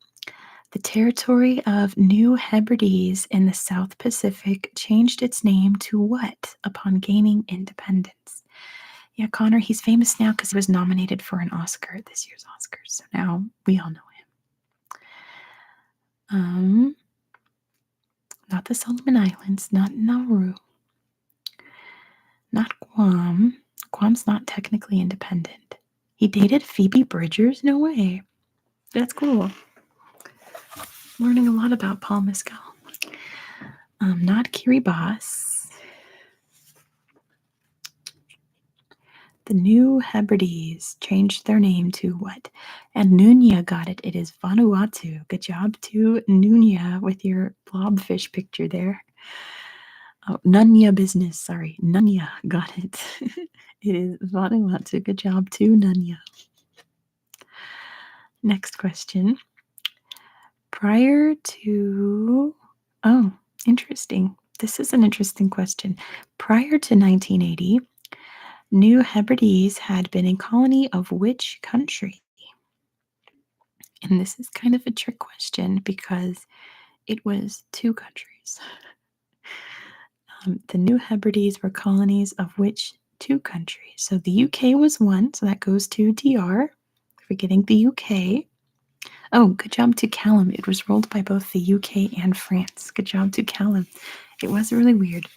the territory of New Hebrides in the South Pacific changed its name to what upon gaining independence? Yeah, Connor, he's famous now because he was nominated for an Oscar at this year's Oscars. So now we all know him. Not the Solomon Islands, not Nauru, not Guam. Guam's not technically independent. He dated Phoebe Bridgers? No way. That's cool. Learning a lot about Paul Mescal. Not Kiribati. The New Hebrides changed their name to what? And Nunya got it. It is Vanuatu. Good job to Nunya with your blobfish picture there. Oh, Nunya business. Sorry. Nunya got it. It is Vanuatu. Good job to Nunya. Next question. Prior to... Oh, interesting. This is an interesting question. Prior to 1980... New Hebrides had been a colony of which country? And this is kind of a trick question because it was two countries. The New Hebrides were colonies of which two countries? So the UK was one, so that goes to DR. For getting the UK. Oh, good job to Callum. It was ruled by both the UK and France. Good job to Callum. It was really weird.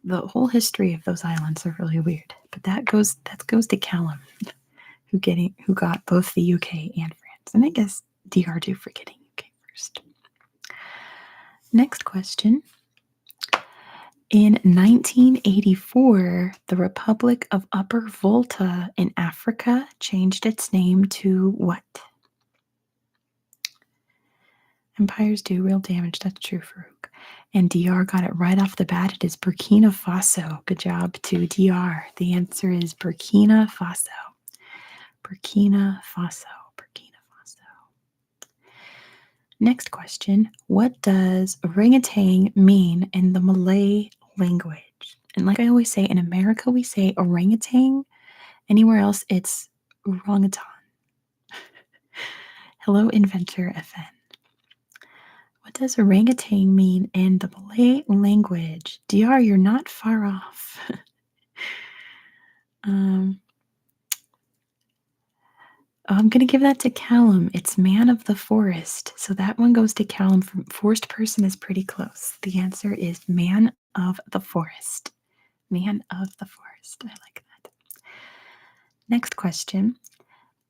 The whole history of those islands are really weird. But that goes to Callum, who got both the UK and France. And I guess DR too for getting UK first. Next question. In 1984, the Republic of Upper Volta in Africa changed its name to what? Empires do real damage. That's true, Farouk. And DR got it right off the bat. It is Burkina Faso. Good job to DR. The answer is Burkina Faso. Burkina Faso. Burkina Faso. Next question. What does orangutan mean in the Malay language? And like I always say, in America we say orangutan. Anywhere else it's orangutan. Hello, Inventor FN. What does orangutan mean in the Malay language? DR, you're not far off. I'm going to give that to Callum. It's man of the forest. So that one goes to Callum. Forest person is pretty close. The answer is man of the forest. Man of the forest. I like that. Next question.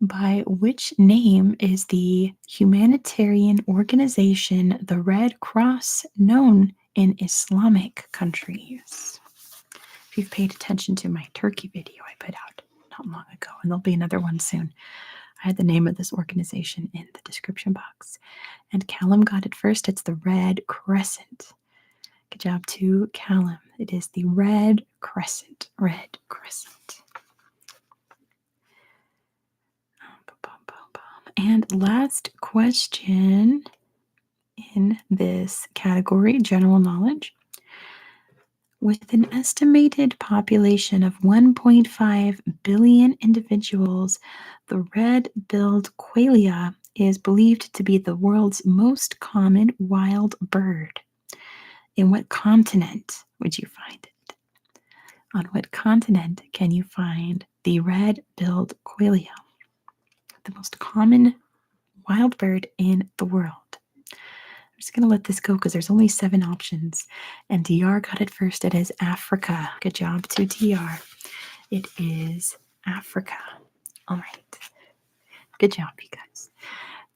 By which name is the humanitarian organization the Red Cross known in Islamic countries? If you've paid attention to my Turkey video I put out not long ago, and there'll be another one soon, I had the name of this organization in the description box. And Callum got it first. It's the Red Crescent. Good job to Callum. It is the Red Crescent. Red Crescent. And last question in this category, general knowledge. With an estimated population of 1.5 billion individuals, the red-billed qualia is believed to be the world's most common wild bird. In what continent would you find it? On what continent can you find the red-billed qualia? The most common wild bird in the world. I'm just going to let this go because there's only 7 options. And DR got it first. It is Africa. Good job to DR. It is Africa. All right. Good job, you guys.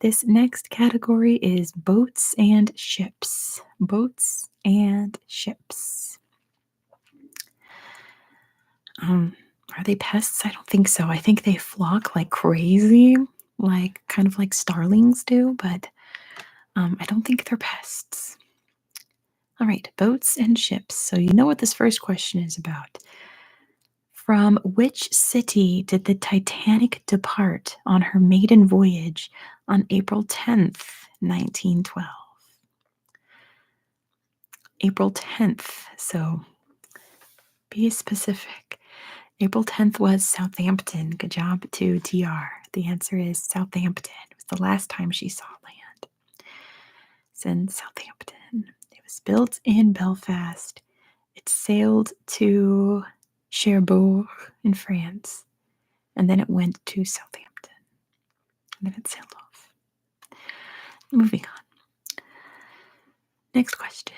This next category is boats and ships. Boats and ships. Are they pests? I don't think so. I think they flock like crazy, kind of like starlings do, but I don't think they're pests. All right, boats and ships. So you know what this first question is about. From which city did the Titanic depart on her maiden voyage on April 10th, 1912? April 10th. So be specific. April 10th was Southampton. Good job to DR. The answer is Southampton. It was the last time she saw land. It's in Southampton. It was built in Belfast. It sailed to Cherbourg in France. And then it went to Southampton. And then it sailed off. Moving on. Next question.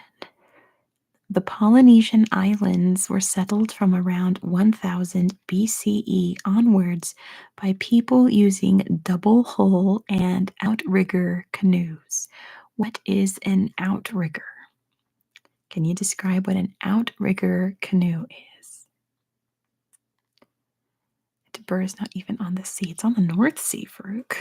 The Polynesian islands were settled from around 1000 BCE onwards by people using double hull and outrigger canoes. What is an outrigger? Can you describe what an outrigger canoe is? Tibur is not even on the sea. It's on the North Sea, Farouk.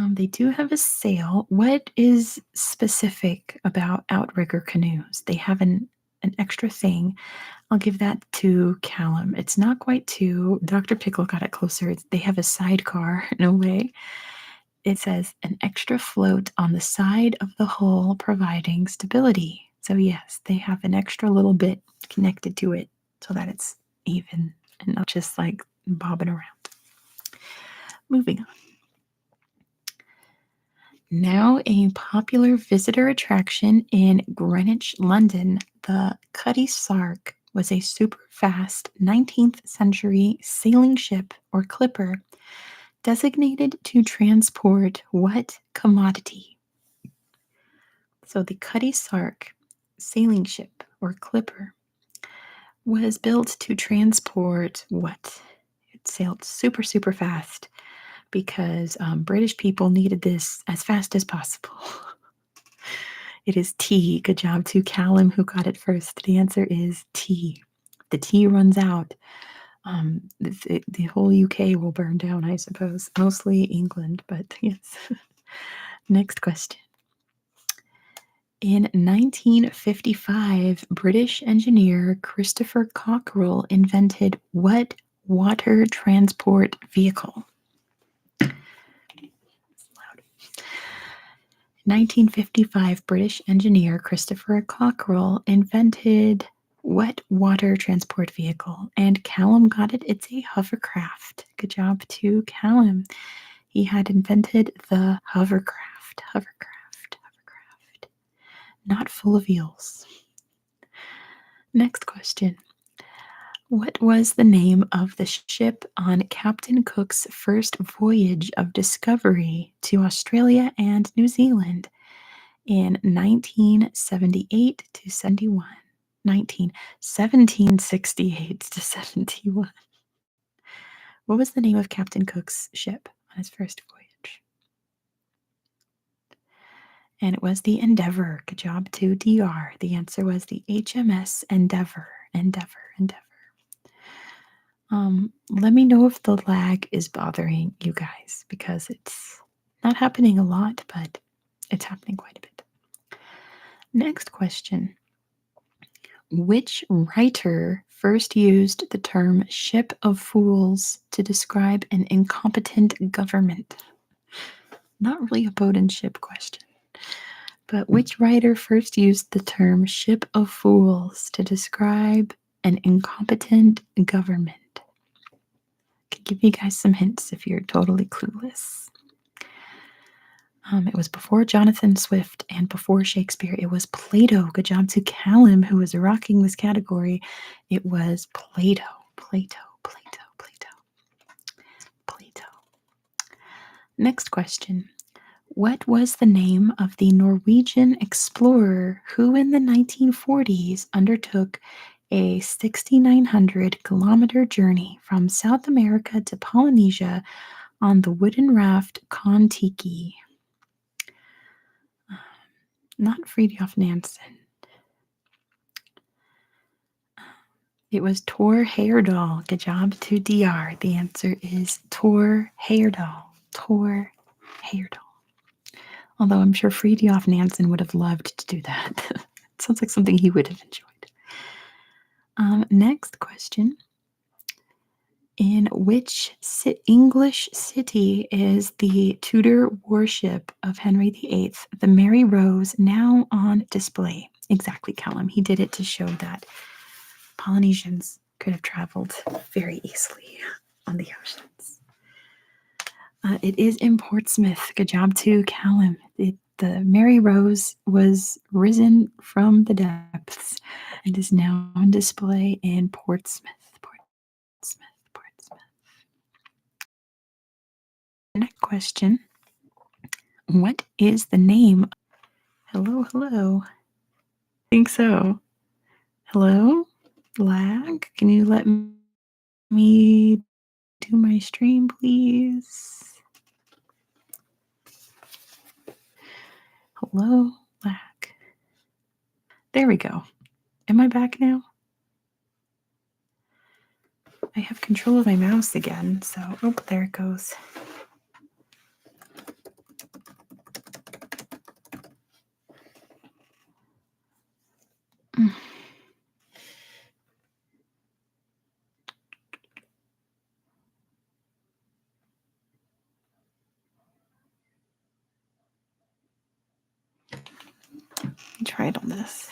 They do have a sail. What is specific about outrigger canoes? They have an extra thing. I'll give that to Callum. It's not quite 2. Dr. Pickle got it closer. They have a sidecar in a way. It says an extra float on the side of the hull providing stability. So, yes, they have an extra little bit connected to it so that it's even and not just like bobbing around. Moving on. Now a popular visitor attraction in Greenwich, London, the Cutty Sark was a super fast 19th century sailing ship or clipper designated to transport what commodity? So the Cutty Sark sailing ship or clipper was built to transport what? It sailed super, super fast because British people needed this as fast as possible. It is tea. Good job to Callum, who got it first. The answer is tea. The tea runs out. The whole UK will burn down, I suppose. Mostly England, but yes. Next question. In 1955, British engineer Christopher Cockerell invented what water transport vehicle? 1955, British engineer Christopher Cockerell invented what water transport vehicle? And Callum got it. It's a hovercraft. Good job to Callum. He had invented the hovercraft. Hovercraft. Hovercraft. Not full of eels. Next question. What was the name of the ship on Captain Cook's first voyage of discovery to Australia and New Zealand in 1978 to 71? 1768 to 71. What was the name of Captain Cook's ship on his first voyage? And it was the Endeavour. Good job to DR. The answer was the HMS Endeavour. Endeavour. Endeavour. Let me know if the lag is bothering you guys because it's not happening a lot, but it's happening quite a bit. Next question. Which writer first used the term ship of fools to describe an incompetent government? Not really a boat and ship question. But which writer first used the term ship of fools to describe an incompetent government? Could give you guys some hints if you're totally clueless. It was before Jonathan Swift and before Shakespeare. It was Plato. Good job to Callum, who was rocking this category. It was Plato. Plato. Plato. Plato. Plato. Next question. What was the name of the Norwegian explorer who in the 1940s undertook a 6,900-kilometer journey from South America to Polynesia on the wooden raft Kon-Tiki? Not Fridtjof Nansen. It was Tor Heyerdahl. Good job to DR. The answer is Tor Heyerdahl. Tor Heyerdahl. Although I'm sure Fridtjof Nansen would have loved to do that. It sounds like something he would have enjoyed. Next question. In which English city is the Tudor warship of Henry VIII, the Mary Rose, now on display? Exactly, Callum. He did it to show that Polynesians could have traveled very easily on the oceans. It is in Portsmouth. Good job to Callum. The Mary Rose was risen from the depths and is now on display in Portsmouth. Portsmouth. Next question. What is the name? Hello, hello. I think so. Hello? Lag? Can you let me do my stream, please? Hello? Lag. There we go. Am I back now? I have control of my mouse again, so, oh, there it goes. Try it on this.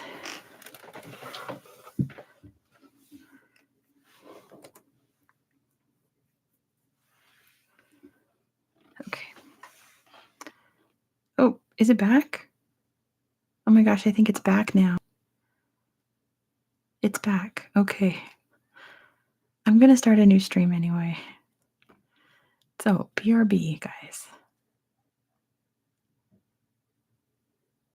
Is it back? Oh my gosh, I think it's back now. It's back. Okay. I'm gonna start a new stream anyway. So, BRB, guys.